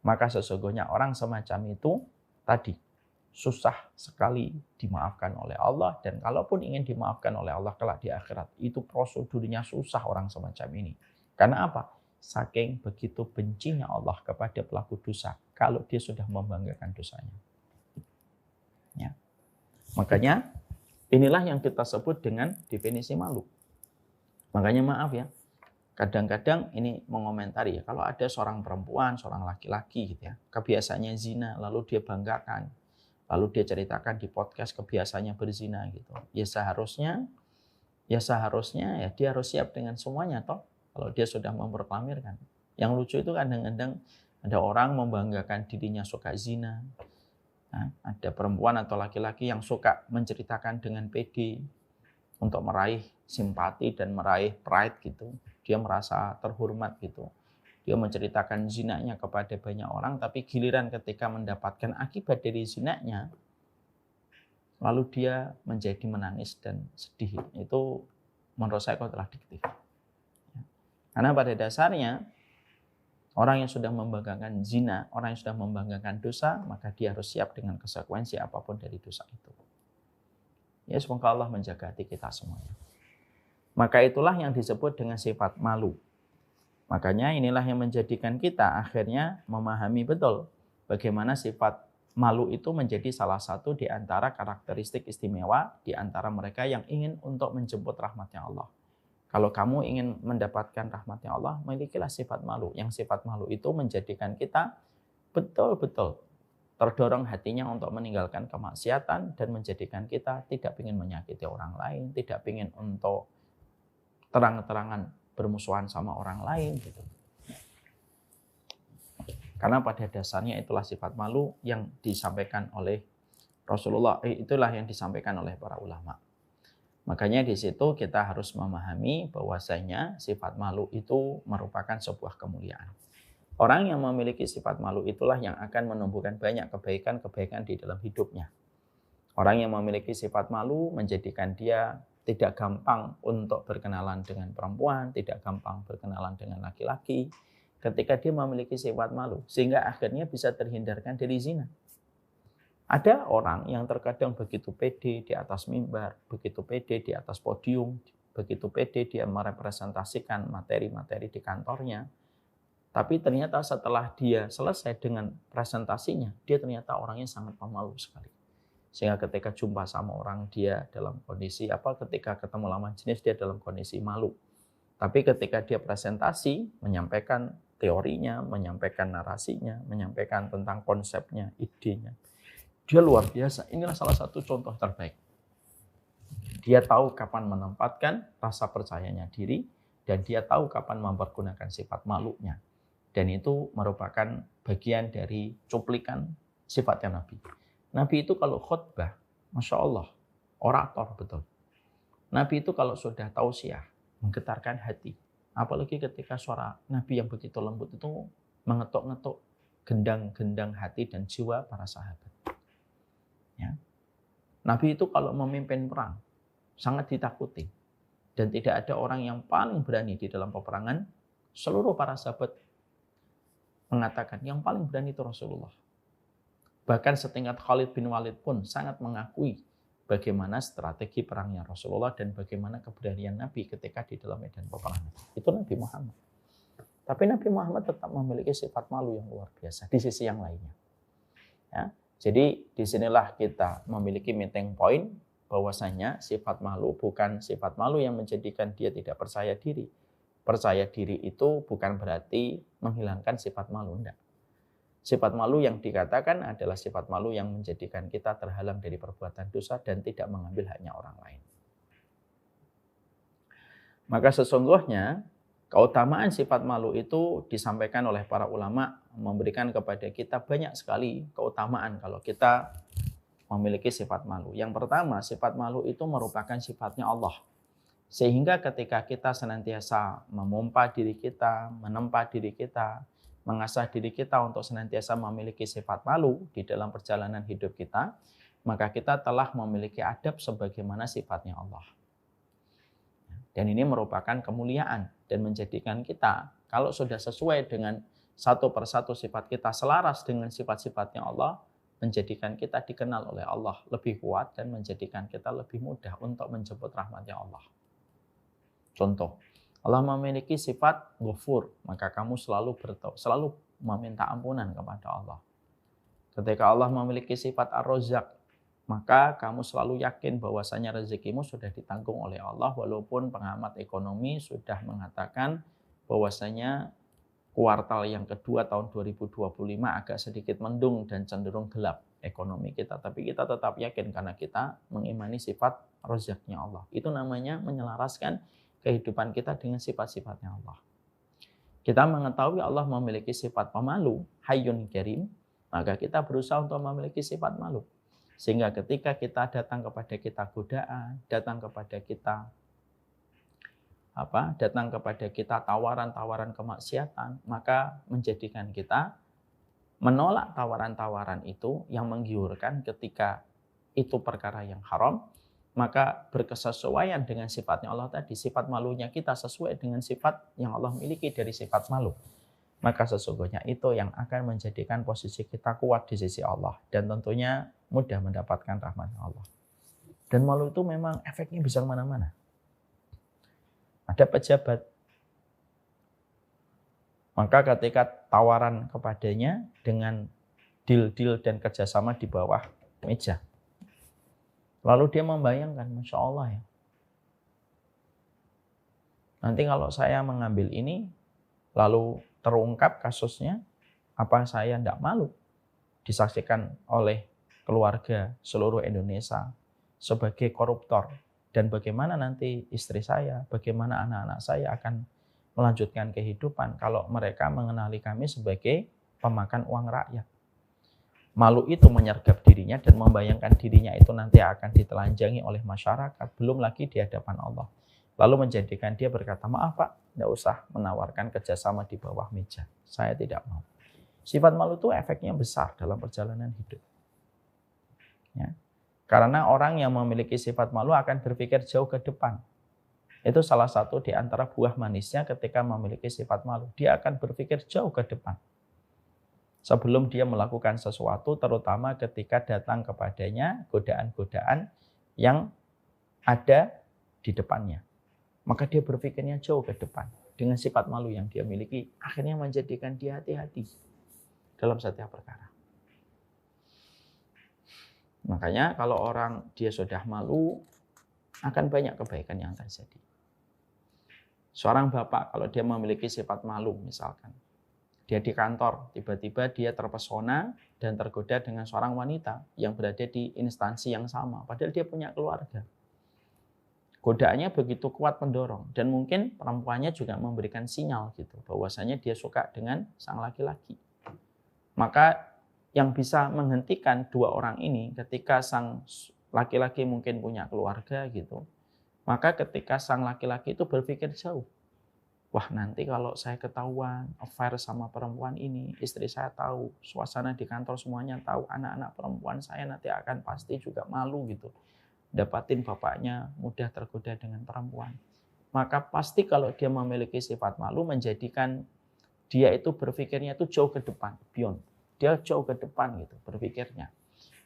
Maka sesungguhnya orang semacam itu tadi susah sekali dimaafkan oleh Allah, dan kalaupun ingin dimaafkan oleh Allah kelak di akhirat, itu prosedurnya susah orang semacam ini. Karena apa? Saking begitu bencinya Allah kepada pelaku dosa kalau dia sudah membanggakan dosanya. Ya. Makanya inilah yang kita sebut dengan definisi malu. Makanya maaf ya, kadang-kadang ini mengomentari ya, kalau ada seorang perempuan, seorang laki-laki gitu ya, kebiasaannya zina, lalu dia banggakan, lalu dia ceritakan di podcast kebiasaannya berzina gitu. Ya seharusnya ya dia harus siap dengan semuanya toh, kalau dia sudah memproklamirkan. Yang lucu itu kadang-kadang ada orang membanggakan dirinya suka zina. Nah, ada perempuan atau laki-laki yang suka menceritakan dengan pede untuk meraih simpati dan meraih pride gitu. Dia merasa terhormat gitu. Dia menceritakan zinanya kepada banyak orang, tapi giliran ketika mendapatkan akibat dari zinanya, lalu dia menjadi menangis dan sedih. Itu menurut saya kontradiktif. Karena pada dasarnya, orang yang sudah membanggakan zina, orang yang sudah membanggakan dosa, maka dia harus siap dengan konsekuensi apapun dari dosa itu. Ya, semoga Allah menjaga hati kita semuanya. Maka itulah yang disebut dengan sifat malu. Makanya inilah yang menjadikan kita akhirnya memahami betul bagaimana sifat malu itu menjadi salah satu di antara karakteristik istimewa di antara mereka yang ingin untuk menjemput rahmatnya Allah. Kalau kamu ingin mendapatkan rahmatnya Allah, milikilah sifat malu. Yang sifat malu itu menjadikan kita betul-betul terdorong hatinya untuk meninggalkan kemaksiatan dan menjadikan kita tidak ingin menyakiti orang lain, tidak ingin untuk terang-terangan bermusuhan sama orang lain gitu. Karena pada dasarnya itulah sifat malu yang disampaikan oleh Rasulullah, itulah yang disampaikan oleh para ulama. Makanya di situ kita harus memahami bahwasanya sifat malu itu merupakan sebuah kemuliaan. Orang yang memiliki sifat malu itulah yang akan menumbuhkan banyak kebaikan-kebaikan di dalam hidupnya. Orang yang memiliki sifat malu menjadikan dia tidak gampang untuk berkenalan dengan perempuan, tidak gampang berkenalan dengan laki-laki, ketika dia memiliki sifat malu, sehingga akhirnya bisa terhindarkan dari zina. Ada orang yang terkadang begitu pede di atas mimbar, begitu pede di atas podium, begitu pede dia merepresentasikan materi-materi di kantornya, tapi ternyata setelah dia selesai dengan presentasinya, dia ternyata orangnya sangat pemalu sekali. Sehingga ketika jumpa sama orang dia dalam kondisi ketika ketemu lawan jenis dia dalam kondisi malu. Tapi ketika dia presentasi, menyampaikan teorinya, menyampaikan narasinya, menyampaikan tentang konsepnya, idenya, dia luar biasa. Inilah salah satu contoh terbaik. Dia tahu kapan menempatkan rasa percayanya diri, dan dia tahu kapan mempergunakan sifat malunya. Dan itu merupakan bagian dari cuplikan sifatnya Nabi. Nabi itu kalau khutbah, Masya Allah, orator betul. Nabi itu kalau sudah tausiah, menggetarkan hati. Apalagi ketika suara Nabi yang begitu lembut itu mengetuk-ngetuk gendang-gendang hati dan jiwa para sahabat. Ya. Nabi itu kalau memimpin perang, sangat ditakuti. Dan tidak ada orang yang paling berani di dalam peperangan. Seluruh para sahabat mengatakan yang paling berani itu Rasulullah. Bahkan setingkat Khalid bin Walid pun sangat mengakui bagaimana strategi perangnya Rasulullah dan bagaimana keberanian Nabi ketika di dalam medan peperangan. Itu Nabi Muhammad. Tapi Nabi Muhammad tetap memiliki sifat malu yang luar biasa di sisi yang lainnya. Ya, jadi disinilah kita memiliki meeting point bahwasanya sifat malu bukan sifat malu yang menjadikan dia tidak percaya diri. Percaya diri itu bukan berarti menghilangkan sifat malu, enggak. Sifat malu yang dikatakan adalah sifat malu yang menjadikan kita terhalang dari perbuatan dosa dan tidak mengambil haknya orang lain. Maka sesungguhnya keutamaan sifat malu itu disampaikan oleh para ulama memberikan kepada kita banyak sekali keutamaan kalau kita memiliki sifat malu. Yang pertama, sifat malu itu merupakan sifatnya Allah. Sehingga ketika kita senantiasa memompa diri kita, menempa diri kita, mengasah diri kita untuk senantiasa memiliki sifat malu di dalam perjalanan hidup kita, maka kita telah memiliki adab sebagaimana sifatnya Allah. Dan ini merupakan kemuliaan dan menjadikan kita, kalau sudah sesuai dengan satu persatu sifat kita selaras dengan sifat-sifatnya Allah, menjadikan kita dikenal oleh Allah lebih kuat dan menjadikan kita lebih mudah untuk menjemput rahmatnya Allah. Contoh, Allah memiliki sifat Ghafur, maka kamu selalu meminta ampunan kepada Allah. Ketika Allah memiliki sifat Ar-Razzaq, maka kamu selalu yakin bahwasanya rezekimu sudah ditanggung oleh Allah, walaupun pengamat ekonomi sudah mengatakan bahwasanya kuartal yang kedua tahun 2025 agak sedikit mendung dan cenderung gelap ekonomi kita. Tapi kita tetap yakin karena kita mengimani sifat Razzaqnya Allah. Itu namanya menyelaraskan kehidupan kita dengan sifat-sifatnya Allah. Kita mengetahui Allah memiliki sifat pemalu, Hayyun Karim, maka kita berusaha untuk memiliki sifat malu. Sehingga ketika kita datang kepada kita godaan, datang kepada kita tawaran-tawaran kemaksiatan, maka menjadikan kita menolak tawaran-tawaran itu yang menggiurkan ketika itu perkara yang haram, maka berkesesuaian dengan sifatnya Allah tadi, sifat malunya kita sesuai dengan sifat yang Allah miliki dari sifat malu. Maka sesungguhnya itu yang akan menjadikan posisi kita kuat di sisi Allah dan tentunya mudah mendapatkan rahmat Allah. Dan malu itu memang efeknya bisa kemana-mana. Ada pejabat, maka ketika tawaran kepadanya dengan deal-deal dan kerjasama di bawah meja, lalu dia membayangkan, Masya Allah ya, nanti kalau saya mengambil ini, lalu terungkap kasusnya, apa saya tidak malu disaksikan oleh keluarga seluruh Indonesia sebagai koruptor, dan bagaimana nanti istri saya, bagaimana anak-anak saya akan melanjutkan kehidupan kalau mereka mengenali kami sebagai pemakan uang rakyat. Malu itu menyergap dirinya dan membayangkan dirinya itu nanti akan ditelanjangi oleh masyarakat, belum lagi di hadapan Allah. Lalu menjadikan dia berkata, maaf Pak, tidak usah menawarkan kerjasama di bawah meja. Saya tidak mau. Sifat malu itu efeknya besar dalam perjalanan hidup. Ya. Karena orang yang memiliki sifat malu akan berpikir jauh ke depan. Itu salah satu di antara buah manisnya ketika memiliki sifat malu. Dia akan berpikir jauh ke depan. Sebelum dia melakukan sesuatu, terutama ketika datang kepadanya godaan-godaan yang ada di depannya. Maka dia berpikirnya jauh ke depan. Dengan sifat malu yang dia miliki, akhirnya menjadikan dia hati-hati dalam setiap perkara. Makanya kalau orang dia sudah malu, akan banyak kebaikan yang terjadi. Seorang bapak kalau dia memiliki sifat malu misalkan, dia di kantor, tiba-tiba dia terpesona dan tergoda dengan seorang wanita yang berada di instansi yang sama, padahal dia punya keluarga. Godaannya begitu kuat pendorong dan mungkin perempuannya juga memberikan sinyal gitu bahwasanya dia suka dengan sang laki-laki. Maka yang bisa menghentikan dua orang ini ketika sang laki-laki mungkin punya keluarga gitu, maka ketika sang laki-laki itu berpikir jauh, wah nanti kalau saya ketahuan affair sama perempuan ini, istri saya tahu, suasana di kantor semuanya tahu, anak-anak perempuan saya nanti akan pasti juga malu gitu. Dapatin bapaknya mudah tergoda dengan perempuan. Maka pasti kalau dia memiliki sifat malu menjadikan dia itu berpikirnya itu jauh ke depan, beyond. Dia jauh ke depan gitu berpikirnya.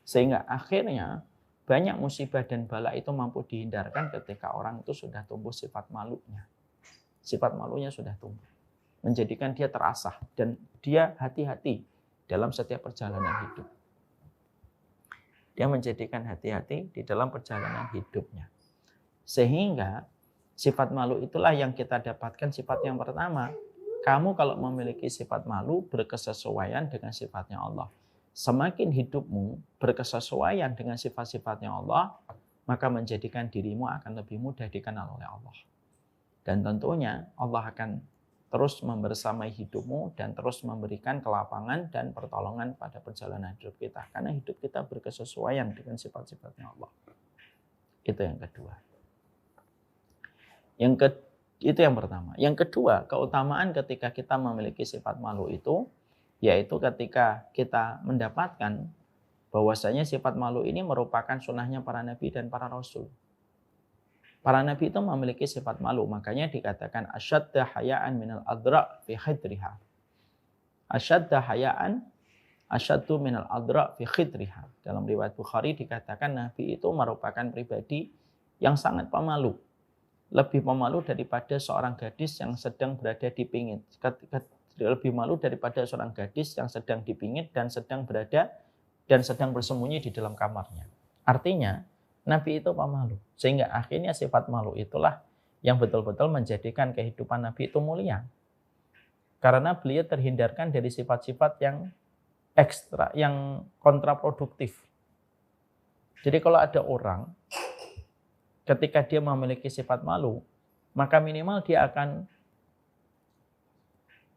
Sehingga akhirnya banyak musibah dan bala itu mampu dihindarkan ketika orang itu sudah tumbuh sifat malunya. Sifat malunya sudah tumbuh. Menjadikan dia terasah dan dia hati-hati dalam setiap perjalanan hidup. Dia menjadikan hati-hati di dalam perjalanan hidupnya. Sehingga sifat malu itulah yang kita dapatkan sifat yang pertama. Kamu kalau memiliki sifat malu berkesesuaian dengan sifatnya Allah. Semakin hidupmu berkesesuaian dengan sifat-sifatnya Allah, maka menjadikan dirimu akan lebih mudah dikenal oleh Allah. Dan tentunya Allah akan terus membersamai hidupmu dan terus memberikan kelapangan dan pertolongan pada perjalanan hidup kita. Karena hidup kita berkesesuaian dengan sifat-sifatnya Allah. Itu yang kedua. Itu yang pertama. Yang kedua, keutamaan ketika kita memiliki sifat malu itu, yaitu ketika kita mendapatkan bahwasanya sifat malu ini merupakan sunnahnya para nabi dan para rasul. Para nabi itu memiliki sifat malu, makanya dikatakan asyadda hayaan minal adra fi khidriha. Asyadda hayaan asyaddu minal adra fi khidriha. Dalam riwayat Bukhari dikatakan nabi itu merupakan pribadi yang sangat pemalu. Lebih pemalu daripada seorang gadis yang sedang berada di pingit. Lebih malu daripada seorang gadis yang sedang dipingit dan sedang bersembunyi di dalam kamarnya. Artinya, Nabi itu pemalu. Sehingga akhirnya sifat malu itulah yang betul-betul menjadikan kehidupan Nabi itu mulia. Karena beliau terhindarkan dari sifat-sifat yang ekstra, yang kontraproduktif. Jadi kalau ada orang, ketika dia memiliki sifat malu, maka minimal dia akan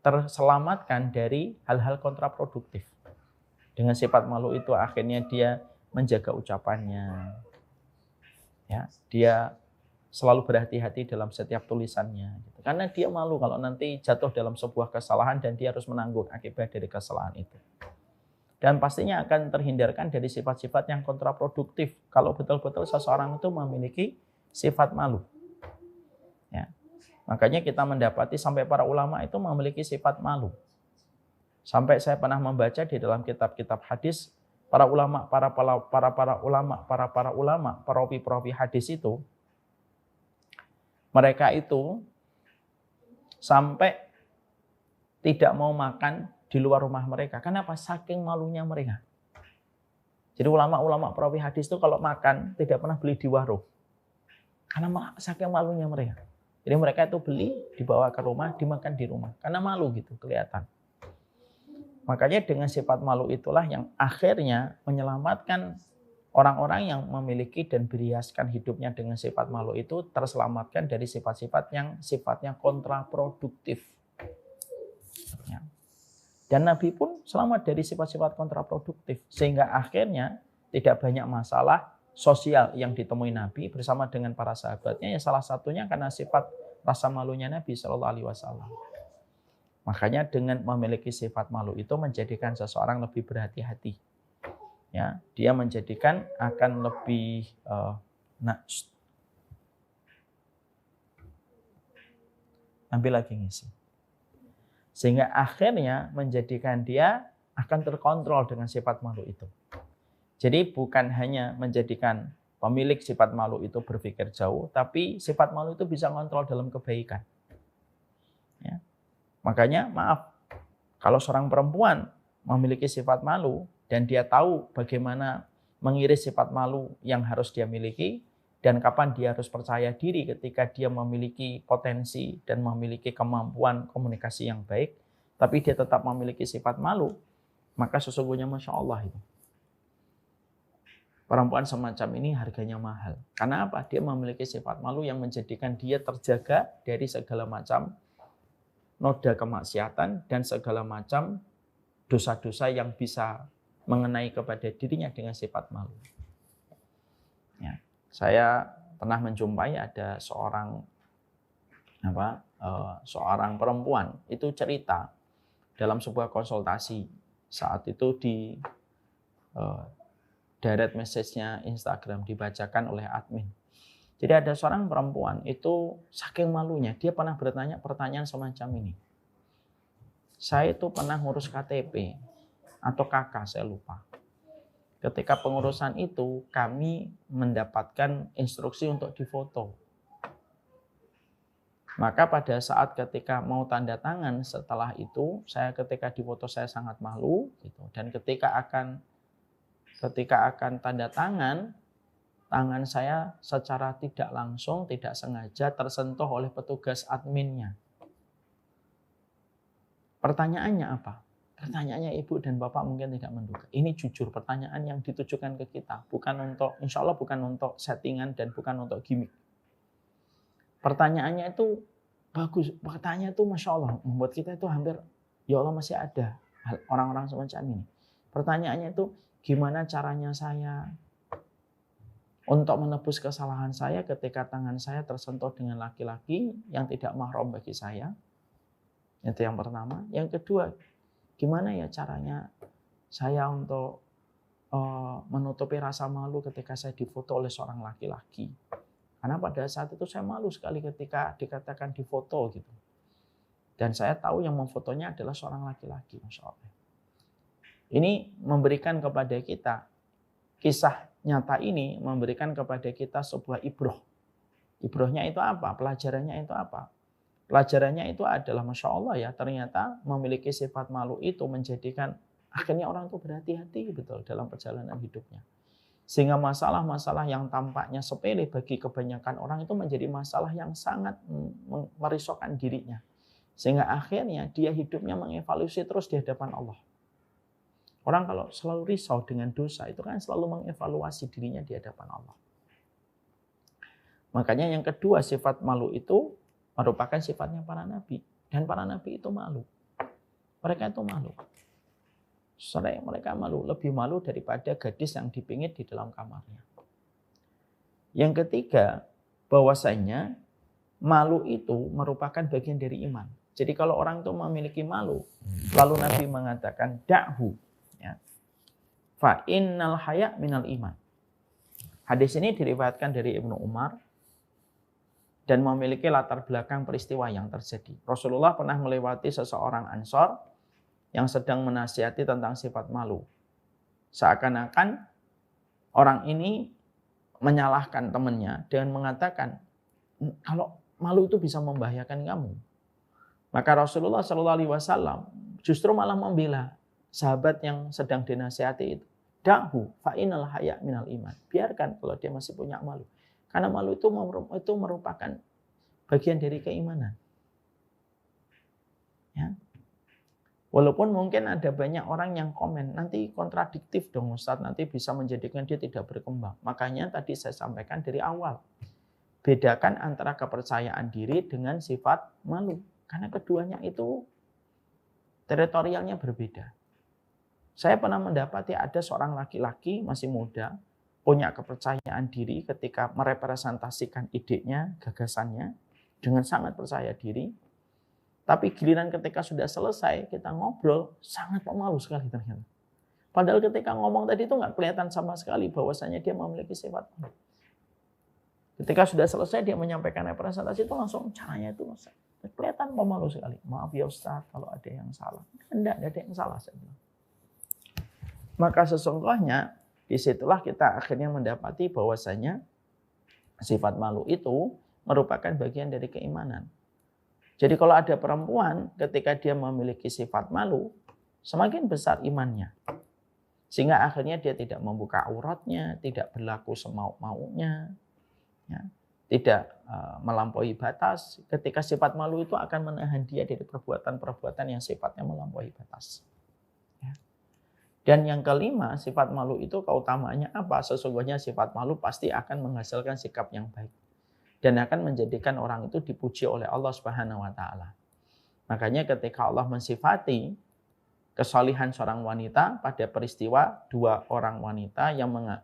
terselamatkan dari hal-hal kontraproduktif. Dengan sifat malu itu akhirnya dia menjaga ucapannya. Ya, dia selalu berhati-hati dalam setiap tulisannya. Karena dia malu kalau nanti jatuh dalam sebuah kesalahan dan dia harus menanggung akibat dari kesalahan itu. Dan pastinya akan terhindarkan dari sifat-sifat yang kontraproduktif kalau betul-betul seseorang itu memiliki sifat malu. Ya. Makanya kita mendapati sampai para ulama itu memiliki sifat malu. Sampai saya pernah membaca di dalam kitab-kitab hadis, para ulama, perawi hadis itu, mereka itu sampai tidak mau makan di luar rumah mereka. Kenapa? Saking malunya mereka. Jadi ulama-ulama perawi hadis itu kalau makan tidak pernah beli di warung. Karena saking malunya mereka. Jadi mereka itu beli, dibawa ke rumah, dimakan di rumah. Karena malu gitu, kelihatan. Makanya dengan sifat malu itulah yang akhirnya menyelamatkan orang-orang yang memiliki dan berhiaskan hidupnya dengan sifat malu itu terselamatkan dari sifat-sifat yang sifatnya kontraproduktif. Ya. Dan Nabi pun selamat dari sifat-sifat kontraproduktif. Sehingga akhirnya tidak banyak masalah sosial yang ditemui Nabi bersama dengan para sahabatnya. Ya salah satunya karena sifat rasa malunya Nabi SAW. Makanya dengan memiliki sifat malu itu menjadikan seseorang lebih berhati-hati. Ya, dia menjadikan akan lebih ambil lagi ngisi. Sehingga akhirnya menjadikan dia akan terkontrol dengan sifat malu itu. Jadi bukan hanya menjadikan pemilik sifat malu itu berpikir jauh, tapi sifat malu itu bisa mengontrol dalam kebaikan. Ya. Makanya maaf, kalau seorang perempuan memiliki sifat malu dan dia tahu bagaimana mengiris sifat malu yang harus dia miliki dan kapan dia harus percaya diri ketika dia memiliki potensi dan memiliki kemampuan komunikasi yang baik, tapi dia tetap memiliki sifat malu, maka sesungguhnya Masya Allah itu. Perempuan semacam ini harganya mahal. Karena apa? Dia memiliki sifat malu yang menjadikan dia terjaga dari segala macam noda kemaksiatan dan segala macam dosa-dosa yang bisa mengenai kepada dirinya dengan sifat malu. Ya, saya pernah menjumpai ada seorang perempuan itu cerita dalam sebuah konsultasi saat itu di direct message-nya Instagram dibacakan oleh admin. Jadi ada seorang perempuan itu saking malunya, dia pernah bertanya pertanyaan semacam ini. Saya itu pernah ngurus KTP atau KK, saya lupa. Ketika pengurusan itu, kami mendapatkan instruksi untuk difoto. Maka pada saat ketika mau tanda tangan setelah itu, saya ketika difoto saya sangat malu. Gitu. Dan ketika akan tanda tangan saya secara tidak langsung, tidak sengaja tersentuh oleh petugas adminnya. Pertanyaannya apa? Pertanyaannya ibu dan bapak mungkin tidak menduga. Ini jujur pertanyaan yang ditujukan ke kita. Insya Allah bukan untuk settingan dan bukan untuk gimmick. Pertanyaannya itu bagus. Pertanyaan itu Masya Allah membuat kita itu hampir, ya Allah masih ada orang-orang semacam ini. Pertanyaannya itu, gimana caranya saya untuk menebus kesalahan saya ketika tangan saya tersentuh dengan laki-laki yang tidak mahram bagi saya? Itu yang pertama. Yang kedua, gimana ya caranya saya untuk menutupi rasa malu ketika saya difoto oleh seorang laki-laki? Karena pada saat itu saya malu sekali ketika dikatakan difoto gitu. Dan saya tahu yang memfotonya adalah seorang laki-laki, Masya Allah. Ini memberikan kepada kita, kisah nyata ini memberikan kepada kita sebuah ibroh. Ibrohnya itu apa? Pelajarannya itu apa? Pelajarannya itu adalah Masya Allah ya, ternyata memiliki sifat malu itu menjadikan akhirnya orang itu berhati-hati betul dalam perjalanan hidupnya. Sehingga masalah-masalah yang tampaknya sepele bagi kebanyakan orang itu menjadi masalah yang sangat merisaukan dirinya. Sehingga akhirnya dia hidupnya mengevaluasi terus di hadapan Allah. Orang kalau selalu risau dengan dosa itu kan selalu mengevaluasi dirinya di hadapan Allah. Makanya yang kedua, sifat malu itu merupakan sifatnya para nabi. Dan para nabi itu malu. Mereka itu malu. Sering mereka malu, lebih malu daripada gadis yang dipingit di dalam kamarnya. Yang ketiga, bahwasanya malu itu merupakan bagian dari iman. Jadi kalau orang itu memiliki malu, lalu Nabi mengatakan da'hu, ya. Fa innal haya minal iman. Hadis ini diriwayatkan dari Ibnu Umar dan memiliki latar belakang peristiwa yang terjadi. Rasulullah pernah melewati seseorang Ansor yang sedang menasihati tentang sifat malu. Seakan-akan orang ini menyalahkan temannya dengan mengatakan, kalau malu itu bisa membahayakan kamu. Maka Rasulullah SAW justru malah membela sahabat yang sedang dinasihati itu. Da'hu fa innal haya minal iman. Biarkan kalau dia masih punya malu. Karena malu itu merupakan bagian dari keimanan. Ya. Walaupun mungkin ada banyak orang yang komen, nanti kontradiktif dong Ustaz, nanti bisa menjadikan dia tidak berkembang. Makanya tadi saya sampaikan dari awal. Bedakan antara kepercayaan diri dengan sifat malu. Karena keduanya itu teritorialnya berbeda. Saya pernah mendapati ada seorang laki-laki masih muda, punya kepercayaan diri ketika merepresentasikan idenya, gagasannya, dengan sangat percaya diri. Tapi giliran ketika sudah selesai, kita ngobrol, sangat pemalu sekali ternyata. Padahal ketika ngomong tadi itu nggak kelihatan sama sekali bahwasanya dia memiliki sifat malu. Ketika sudah selesai, dia menyampaikan representasi itu langsung caranya itu kelihatan pemalu sekali. Maaf ya Ustaz kalau ada yang salah. Enggak ada yang salah. Saya bilang. Maka sesungguhnya disitulah kita akhirnya mendapati bahwasanya sifat malu itu merupakan bagian dari keimanan. Jadi kalau ada perempuan ketika dia memiliki sifat malu, semakin besar imannya. Sehingga akhirnya dia tidak membuka auratnya, tidak berlaku semau-maunya, ya, tidak melampaui batas. Ketika sifat malu itu akan menahan dia dari perbuatan-perbuatan yang sifatnya melampaui batas. Ya. Dan yang kelima, sifat malu itu keutamaannya apa? Sesungguhnya sifat malu pasti akan menghasilkan sikap yang baik. Dan akan menjadikan orang itu dipuji oleh Allah Subhanahu wa taala. Makanya ketika Allah mensifati kesalihan seorang wanita pada peristiwa dua orang wanita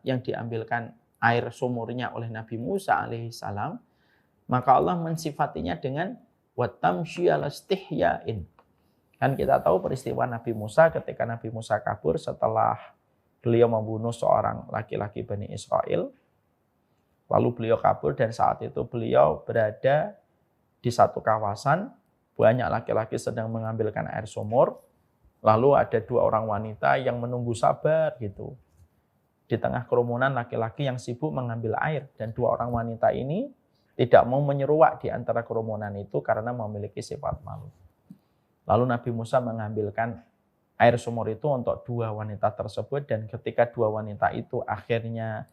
yang diambilkan air sumurnya oleh Nabi Musa alaihissalam, maka Allah mensifatinya dengan watamshi alastihyain. Kan kita tahu peristiwa Nabi Musa ketika Nabi Musa kabur setelah beliau membunuh seorang laki-laki Bani Israel. Lalu beliau kabur dan saat itu beliau berada di satu kawasan, banyak laki-laki sedang mengambilkan air sumur, lalu ada dua orang wanita yang menunggu sabar gitu. Di tengah kerumunan laki-laki yang sibuk mengambil air dan dua orang wanita ini tidak mau menyeruak di antara kerumunan itu karena memiliki sifat malu. Lalu Nabi Musa mengambilkan air sumur itu untuk dua wanita tersebut dan ketika dua wanita itu akhirnya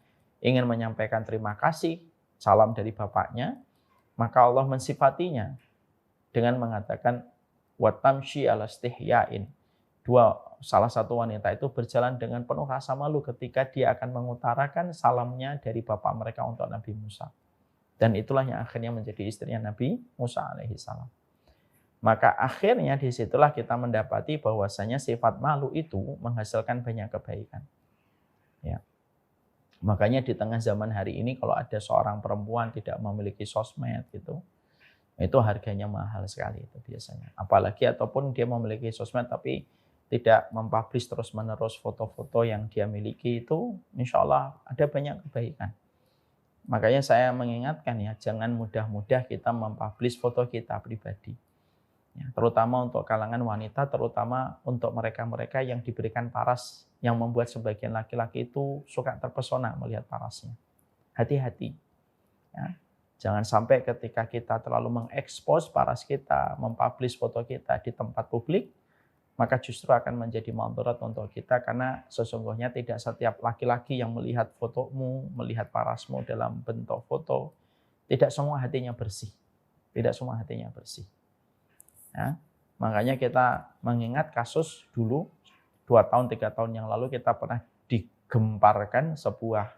ingin menyampaikan terima kasih, salam dari bapaknya, maka Allah mensifatinya dengan mengatakan watamshi alastihyain. Salah satu wanita itu berjalan dengan penuh rasa malu ketika dia akan mengutarakan salamnya dari bapak mereka untuk Nabi Musa. Dan itulah yang akhirnya menjadi istrinya Nabi Musa alaihissalam. Maka akhirnya disitulah kita mendapati bahwasanya sifat malu itu menghasilkan banyak kebaikan. Ya. Makanya di tengah zaman hari ini kalau ada seorang perempuan tidak memiliki sosmed gitu, itu harganya mahal sekali itu biasanya. Apalagi ataupun dia memiliki sosmed tapi tidak mempublish terus-menerus foto-foto yang dia miliki, itu insya Allah ada banyak kebaikan. Makanya saya mengingatkan ya, jangan mudah-mudah kita mempublish foto kita pribadi. Ya, terutama untuk kalangan wanita, terutama untuk mereka-mereka yang diberikan paras, yang membuat sebagian laki-laki itu suka terpesona melihat parasnya. Hati-hati. Ya. Jangan sampai ketika kita terlalu mengekspos paras kita, mempublish foto kita di tempat publik, maka justru akan menjadi mudarat untuk kita, karena sesungguhnya tidak setiap laki-laki yang melihat fotomu, melihat parasmu dalam bentuk foto, tidak semua hatinya bersih. Tidak semua hatinya bersih. Ya, makanya kita mengingat kasus dulu 2 tahun 3 tahun yang lalu kita pernah digemparkan sebuah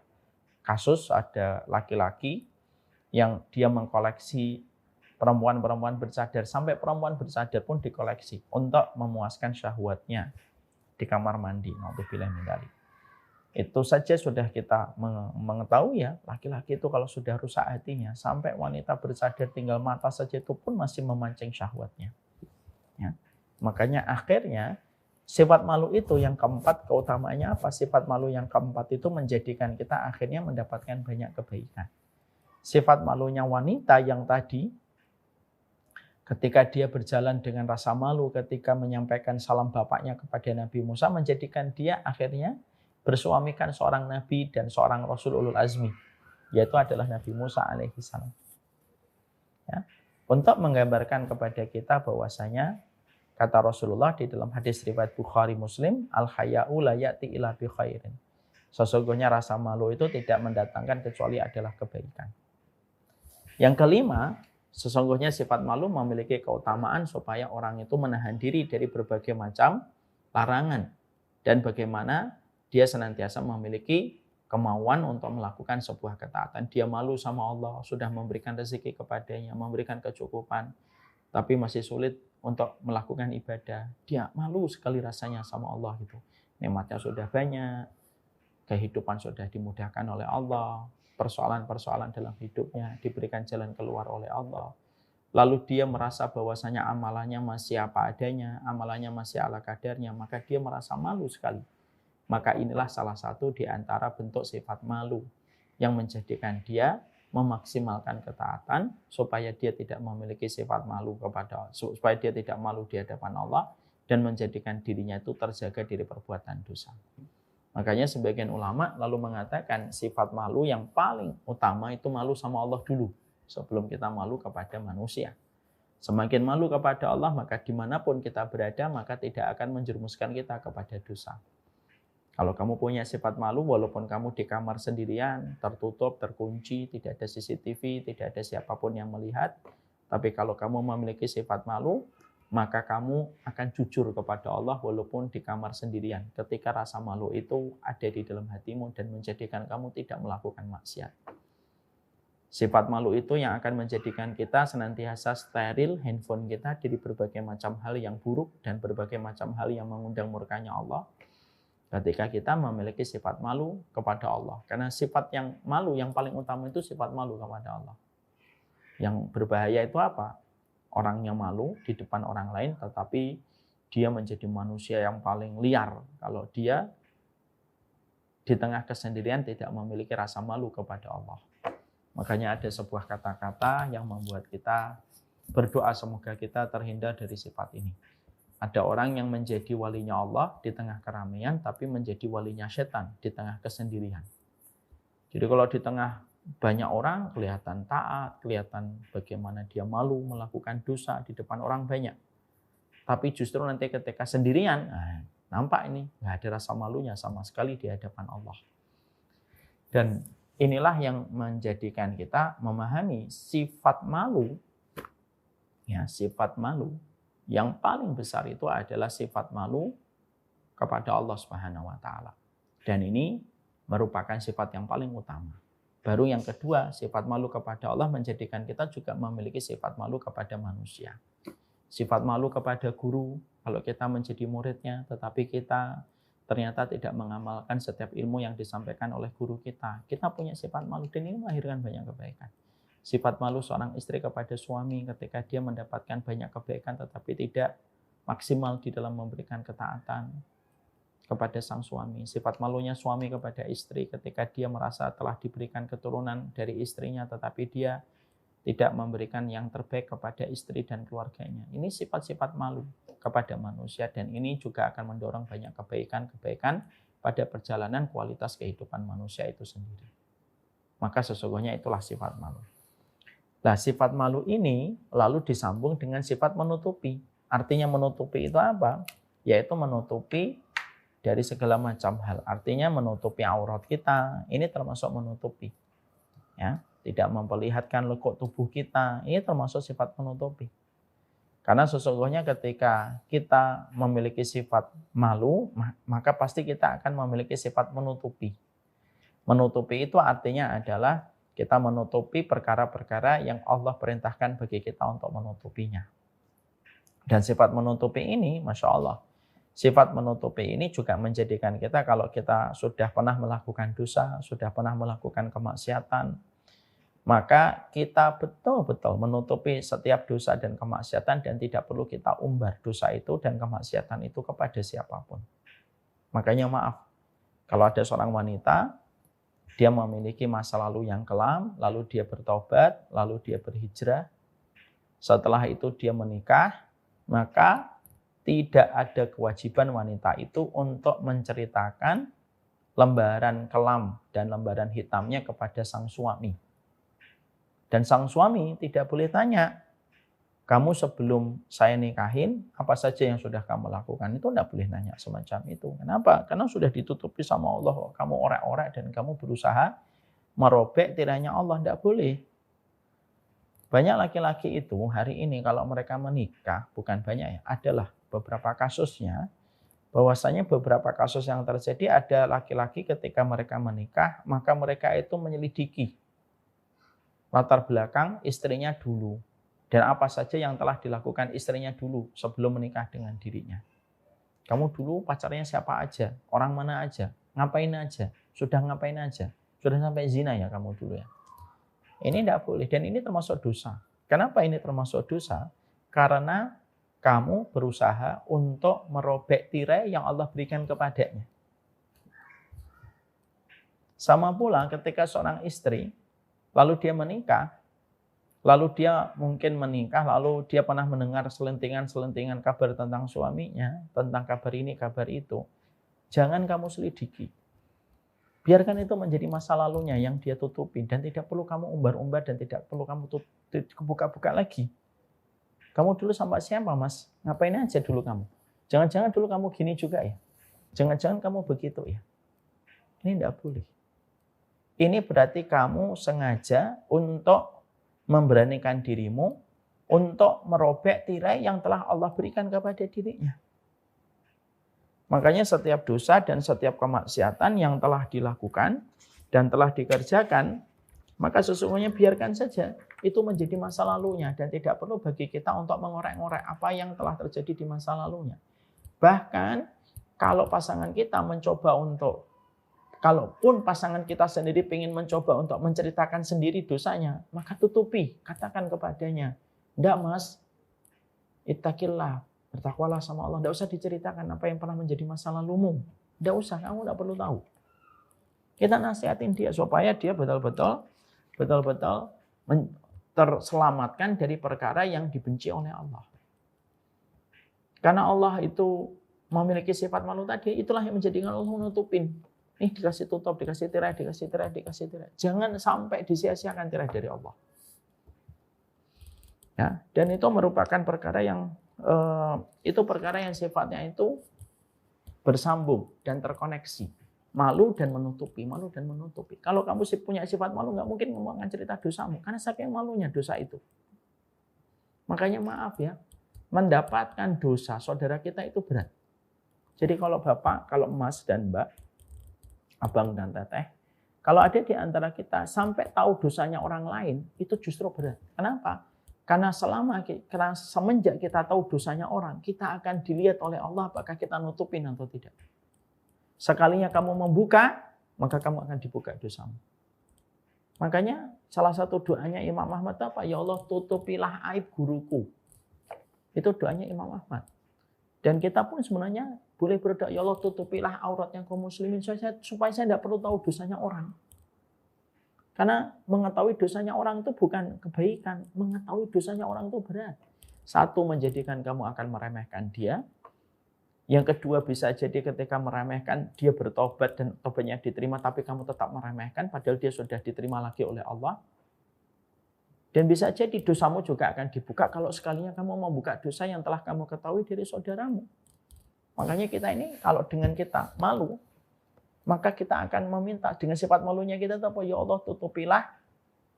kasus, ada laki-laki yang dia mengkoleksi perempuan-perempuan bercadar, sampai perempuan bercadar pun dikoleksi untuk memuaskan syahwatnya di kamar mandi. Nauzubillah min dzalik. Itu saja sudah kita mengetahui ya, laki-laki itu kalau sudah rusak hatinya, sampai wanita bercadar tinggal mata saja itu pun masih memancing syahwatnya. Ya. Makanya akhirnya sifat malu itu yang keempat, keutamaannya apa? Sifat malu yang keempat itu menjadikan kita akhirnya mendapatkan banyak kebaikan. Sifat malunya wanita yang tadi, ketika dia berjalan dengan rasa malu ketika menyampaikan salam bapaknya kepada Nabi Musa, menjadikan dia akhirnya bersuamikan seorang Nabi dan seorang Rasul ulul azmi, yaitu adalah Nabi Musa alaihissalam. Ya. Untuk menggambarkan kepada kita bahwasanya, kata Rasulullah di dalam hadis riwayat Bukhari Muslim, al-haya'u la ya'ti illa bi khairin. Sesungguhnya rasa malu itu tidak mendatangkan kecuali adalah kebaikan. Yang kelima, sesungguhnya sifat malu memiliki keutamaan supaya orang itu menahan diri dari berbagai macam larangan. Dan bagaimana dia senantiasa memiliki kemauan untuk melakukan sebuah ketaatan. Dia malu sama Allah, sudah memberikan rezeki kepadanya, memberikan kecukupan, tapi masih sulit untuk melakukan ibadah. Dia malu sekali rasanya sama Allah itu. Nikmatnya sudah banyak, kehidupan sudah dimudahkan oleh Allah, persoalan-persoalan dalam hidupnya diberikan jalan keluar oleh Allah. Lalu dia merasa bahwasanya amalannya masih apa adanya, amalannya masih ala kadarnya, maka dia merasa malu sekali. Maka inilah salah satu di antara bentuk sifat malu yang menjadikan dia memaksimalkan ketaatan supaya dia tidak memiliki sifat malu supaya dia tidak malu di hadapan Allah dan menjadikan dirinya itu terjaga dari perbuatan dosa. Makanya sebagian ulama lalu mengatakan sifat malu yang paling utama itu malu sama Allah dulu sebelum kita malu kepada manusia. Semakin malu kepada Allah, maka dimanapun kita berada, maka tidak akan menjerumuskan kita kepada dosa. Kalau kamu punya sifat malu, walaupun kamu di kamar sendirian, tertutup, terkunci, tidak ada CCTV, tidak ada siapapun yang melihat, tapi kalau kamu memiliki sifat malu, maka kamu akan jujur kepada Allah walaupun di kamar sendirian. Ketika rasa malu itu ada di dalam hatimu dan menjadikan kamu tidak melakukan maksiat. Sifat malu itu yang akan menjadikan kita senantiasa steril handphone kita dari berbagai macam hal yang buruk dan berbagai macam hal yang mengundang murkanya Allah. Ketika kita memiliki sifat malu kepada Allah. Karena sifat yang malu yang paling utama itu sifat malu kepada Allah. Yang berbahaya itu apa? Orang yang malu di depan orang lain, tetapi dia menjadi manusia yang paling liar. Kalau dia di tengah kesendirian tidak memiliki rasa malu kepada Allah. Makanya ada sebuah kata-kata yang membuat kita berdoa semoga kita terhindar dari sifat ini. Ada orang yang menjadi walinya Allah di tengah keramaian, tapi menjadi walinya setan di tengah kesendirian. Jadi kalau di tengah banyak orang, kelihatan taat, kelihatan bagaimana dia malu melakukan dosa di depan orang banyak. Tapi justru nanti ketika sendirian, nampak ini, nggak ada rasa malunya sama sekali di hadapan Allah. Dan inilah yang menjadikan kita memahami sifat malu, ya sifat malu. Yang paling besar itu adalah sifat malu kepada Allah Subhanahu wa taala. Dan ini merupakan sifat yang paling utama. Baru yang kedua, sifat malu kepada Allah menjadikan kita juga memiliki sifat malu kepada manusia. Sifat malu kepada guru, kalau kita menjadi muridnya, tetapi kita ternyata tidak mengamalkan setiap ilmu yang disampaikan oleh guru kita. Kita punya sifat malu dan ini melahirkan banyak kebaikan. Sifat malu seorang istri kepada suami ketika dia mendapatkan banyak kebaikan tetapi tidak maksimal di dalam memberikan ketaatan kepada sang suami. Sifat malunya suami kepada istri ketika dia merasa telah diberikan keturunan dari istrinya tetapi dia tidak memberikan yang terbaik kepada istri dan keluarganya. Ini sifat-sifat malu kepada manusia dan ini juga akan mendorong banyak kebaikan-kebaikan pada perjalanan kualitas kehidupan manusia itu sendiri. Maka sesungguhnya itulah sifat malu. Nah, sifat malu ini lalu disambung dengan sifat menutupi. Artinya menutupi itu apa? Yaitu menutupi dari segala macam hal. Artinya menutupi aurat kita, ini termasuk menutupi. Ya, tidak memperlihatkan lekuk tubuh kita, ini termasuk sifat menutupi. Karena sesungguhnya ketika kita memiliki sifat malu, maka pasti kita akan memiliki sifat menutupi. Menutupi itu artinya adalah kita menutupi perkara-perkara yang Allah perintahkan bagi kita untuk menutupinya. Dan sifat menutupi ini, Masya Allah, sifat menutupi ini juga menjadikan kita kalau kita sudah pernah melakukan dosa, sudah pernah melakukan kemaksiatan, maka kita betul-betul menutupi setiap dosa dan kemaksiatan dan tidak perlu kita umbar dosa itu dan kemaksiatan itu kepada siapapun. Makanya maaf, kalau ada seorang wanita, dia memiliki masa lalu yang kelam, lalu dia bertobat, lalu dia berhijrah, setelah itu dia menikah, maka tidak ada kewajiban wanita itu untuk menceritakan lembaran kelam dan lembaran hitamnya kepada sang suami. Dan sang suami tidak boleh tanya, kamu sebelum saya nikahin, apa saja yang sudah kamu lakukan? Itu tidak boleh nanya semacam itu. Kenapa? Karena sudah ditutupi sama Allah. Kamu orek-orek dan kamu berusaha merobek tirainya Allah. Tidak boleh. Banyak laki-laki itu hari ini kalau mereka menikah, bukan banyak ya, adalah beberapa kasusnya, bahwasanya beberapa kasus yang terjadi ada laki-laki ketika mereka menikah, maka mereka itu menyelidiki latar belakang istrinya dulu. Dan apa saja yang telah dilakukan istrinya dulu sebelum menikah dengan dirinya. Kamu dulu pacarnya siapa aja, orang mana aja, ngapain aja, sudah ngapain aja, sudah sampai zina ya kamu dulu ya. Ini tidak boleh dan ini termasuk dosa. Kenapa ini termasuk dosa? Karena kamu berusaha untuk merobek tirai yang Allah berikan kepadanya. Sama pula ketika seorang istri, lalu dia menikah, lalu dia mungkin menikah, lalu dia pernah mendengar selentingan-selentingan kabar tentang suaminya, tentang kabar ini, kabar itu. Jangan kamu selidiki. Biarkan itu menjadi masa lalunya yang dia tutupi dan tidak perlu kamu umbar-umbar dan tidak perlu kamu buka-buka lagi. Kamu dulu sama siapa, Mas? Ngapain aja dulu kamu? Jangan-jangan dulu kamu gini juga ya? Jangan-jangan kamu begitu ya? Ini tidak boleh. Ini berarti kamu sengaja untuk memberanikan dirimu untuk merobek tirai yang telah Allah berikan kepada dirinya. Makanya setiap dosa dan setiap kemaksiatan yang telah dilakukan dan telah dikerjakan, maka sesungguhnya biarkan saja itu menjadi masa lalunya dan tidak perlu bagi kita untuk mengorek-ngorek apa yang telah terjadi di masa lalunya. Bahkan kalau pasangan kita mencoba untuk, kalaupun pasangan kita sendiri ingin mencoba untuk menceritakan sendiri dosanya, maka tutupi, katakan kepadanya, "Enggak Mas, ittaqillah, bertakwalah sama Allah, enggak usah diceritakan apa yang pernah menjadi masa lalumu. Enggak usah, kamu enggak perlu tahu." Kita nasihatin dia supaya dia betul-betul terselamatkan dari perkara yang dibenci oleh Allah. Karena Allah itu memiliki sifat malu tadi, itulah yang menjadikan Allah menutupin. Nih dikasih tutup, dikasih tirai, dikasih tirai, dikasih tirai. Jangan sampai disia-siakan tirai dari Allah. Ya, dan itu merupakan perkara yang sifatnya itu bersambung dan terkoneksi. Malu dan menutupi, malu dan menutupi. Kalau kamu punya sifat malu, nggak mungkin ngomongkan cerita dosamu, karena saking malunya dosa itu. Makanya maaf ya, mendapatkan dosa saudara kita itu berat. Jadi kalau bapak, kalau emas dan mbak, abang dan teteh, Kalau ada di antara kita sampai tahu dosanya orang lain, itu justru berat. Kenapa? Karena semenjak kita tahu dosanya orang, kita akan dilihat oleh Allah apakah kita nutupin atau tidak. Sekalinya kamu membuka, maka kamu akan dibuka dosamu. Makanya salah satu doanya Imam Ahmad apa? Ya Allah, tutupilah aib guruku. Itu doanya Imam Ahmad. Dan kita pun sebenarnya boleh berdoa, ya Allah tutupilah auratnya kaum muslimin supaya saya tidak perlu tahu dosanya orang. Karena mengetahui dosanya orang itu bukan kebaikan, mengetahui dosanya orang itu berat. Satu, menjadikan kamu akan meremehkan dia. Yang kedua, bisa jadi ketika meremehkan dia bertobat dan tobatnya diterima, tapi kamu tetap meremehkan padahal dia sudah diterima lagi oleh Allah. Dan bisa jadi dosamu juga akan dibuka kalau sekalinya kamu membuka dosa yang telah kamu ketahui dari saudaramu. Makanya kita ini kalau dengan kita malu, maka kita akan meminta dengan sifat malunya kita apa? Ya Allah, tutupilah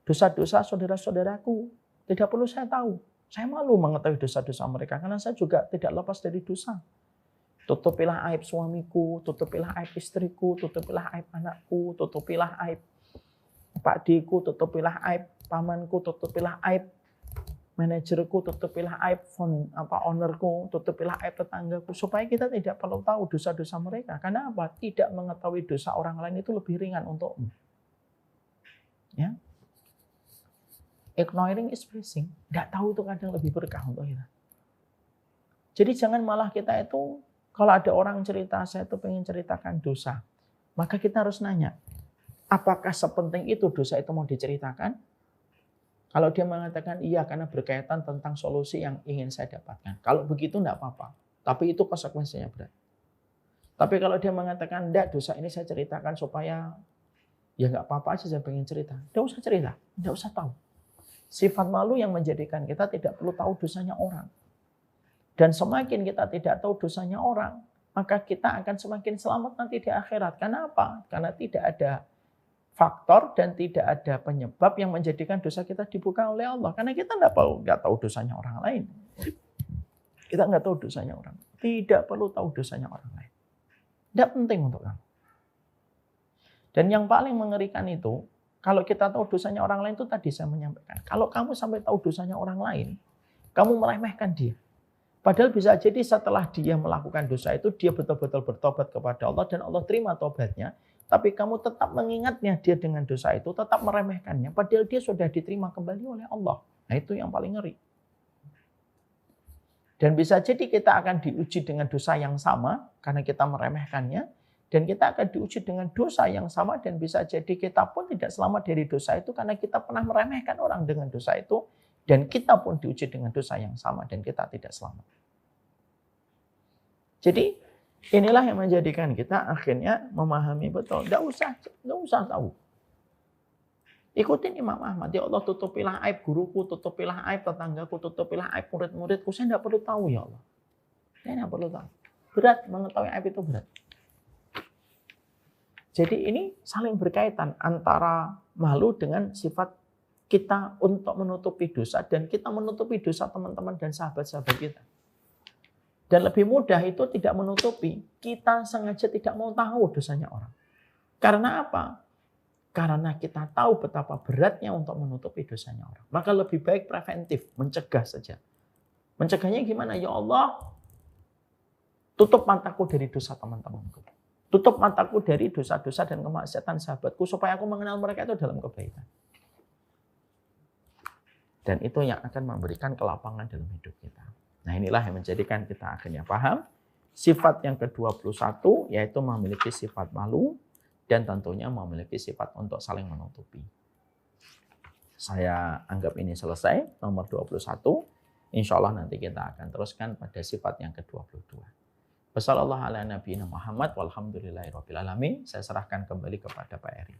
dosa-dosa saudara-saudaraku. Tidak perlu saya tahu. Saya malu mengetahui dosa-dosa mereka karena saya juga tidak lepas dari dosa. Tutupilah aib suamiku, tutupilah aib istriku, tutupilah aib anakku, tutupilah aib Pak Diku, tutupilah aib pamanku, tutupilah aib manajerku, tutupilah aib ownerku, tutupilah aib tetanggaku, supaya kita tidak perlu tahu dosa-dosa mereka. Karena apa? Tidak mengetahui dosa orang lain itu lebih ringan untukmu. Ya. Ignoring is blessing. Tidak tahu itu kadang lebih berkah untuk kita. Jadi jangan malah kita itu, kalau ada orang cerita, saya itu pengen ceritakan dosa, maka kita harus nanya, apakah sepenting itu dosa itu mau diceritakan? Kalau dia mengatakan iya karena berkaitan tentang solusi yang ingin saya dapatkan. Kalau begitu enggak apa-apa. Tapi itu konsekuensinya berat. Tapi kalau dia mengatakan enggak, dosa ini saya ceritakan supaya ya enggak apa-apa aja saya pengen cerita. Enggak usah cerita, enggak usah tahu. Sifat malu yang menjadikan kita tidak perlu tahu dosanya orang. Dan semakin kita tidak tahu dosanya orang, maka kita akan semakin selamat nanti di akhirat. Karena apa? Karena tidak ada faktor dan tidak ada penyebab yang menjadikan dosa kita dibuka oleh Allah. Karena kita nggak tahu dosanya orang lain. Kita nggak tahu dosanya orang. Tidak perlu tahu dosanya orang lain. Tidak penting untuk kamu. Dan yang paling mengerikan itu, kalau kita tahu dosanya orang lain itu tadi saya menyampaikan. Kalau kamu sampai tahu dosanya orang lain, kamu meremehkan dia. Padahal bisa jadi setelah dia melakukan dosa itu, dia betul-betul bertobat kepada Allah dan Allah terima tobatnya. Tapi kamu tetap mengingatnya dia dengan dosa itu, tetap meremehkannya. Padahal dia sudah diterima kembali oleh Allah. Nah itu yang paling ngeri. Dan bisa jadi kita akan diuji dengan dosa yang sama, karena kita meremehkannya. Dan kita akan diuji dengan dosa yang sama, dan bisa jadi kita pun tidak selamat dari dosa itu, karena kita pernah meremehkan orang dengan dosa itu. Dan kita pun diuji dengan dosa yang sama, dan kita tidak selamat. Jadi, inilah yang menjadikan kita akhirnya memahami betul. Tidak usah tahu. Ikutin Imam Ahmad. Ya Allah, tutupilah aib guruku, tutupilah aib tetanggaku, tutupilah aib murid-muridku. Saya tidak perlu tahu ya Allah. Saya tidak perlu tahu. Berat, mengetahui aib itu berat. Jadi ini saling berkaitan antara malu dengan sifat kita untuk menutupi dosa dan kita menutupi dosa teman-teman dan sahabat-sahabat kita. Dan lebih mudah itu tidak menutupi. Kita sengaja tidak mau tahu dosanya orang. Karena apa? Karena kita tahu betapa beratnya untuk menutupi dosanya orang. Maka lebih baik preventif, mencegah saja. Mencegahnya gimana? Ya Allah, tutup mataku dari dosa teman-temanku. Tutup mataku dari dosa-dosa dan kemaksiatan sahabatku supaya aku mengenal mereka itu dalam kebaikan. Dan itu yang akan memberikan kelapangan dalam hidup kita. Nah inilah yang menjadikan kita akhirnya paham. Sifat yang ke-21 yaitu memiliki sifat malu dan tentunya memiliki sifat untuk saling menutupi. Saya anggap ini selesai, nomor 21. Insya Allah nanti kita akan teruskan pada sifat yang ke-22. Wassalamualaikum warahmatullahi wabarakatuh. Walhamdulillahirabbil alamin. Saya serahkan kembali kepada Pak Eri.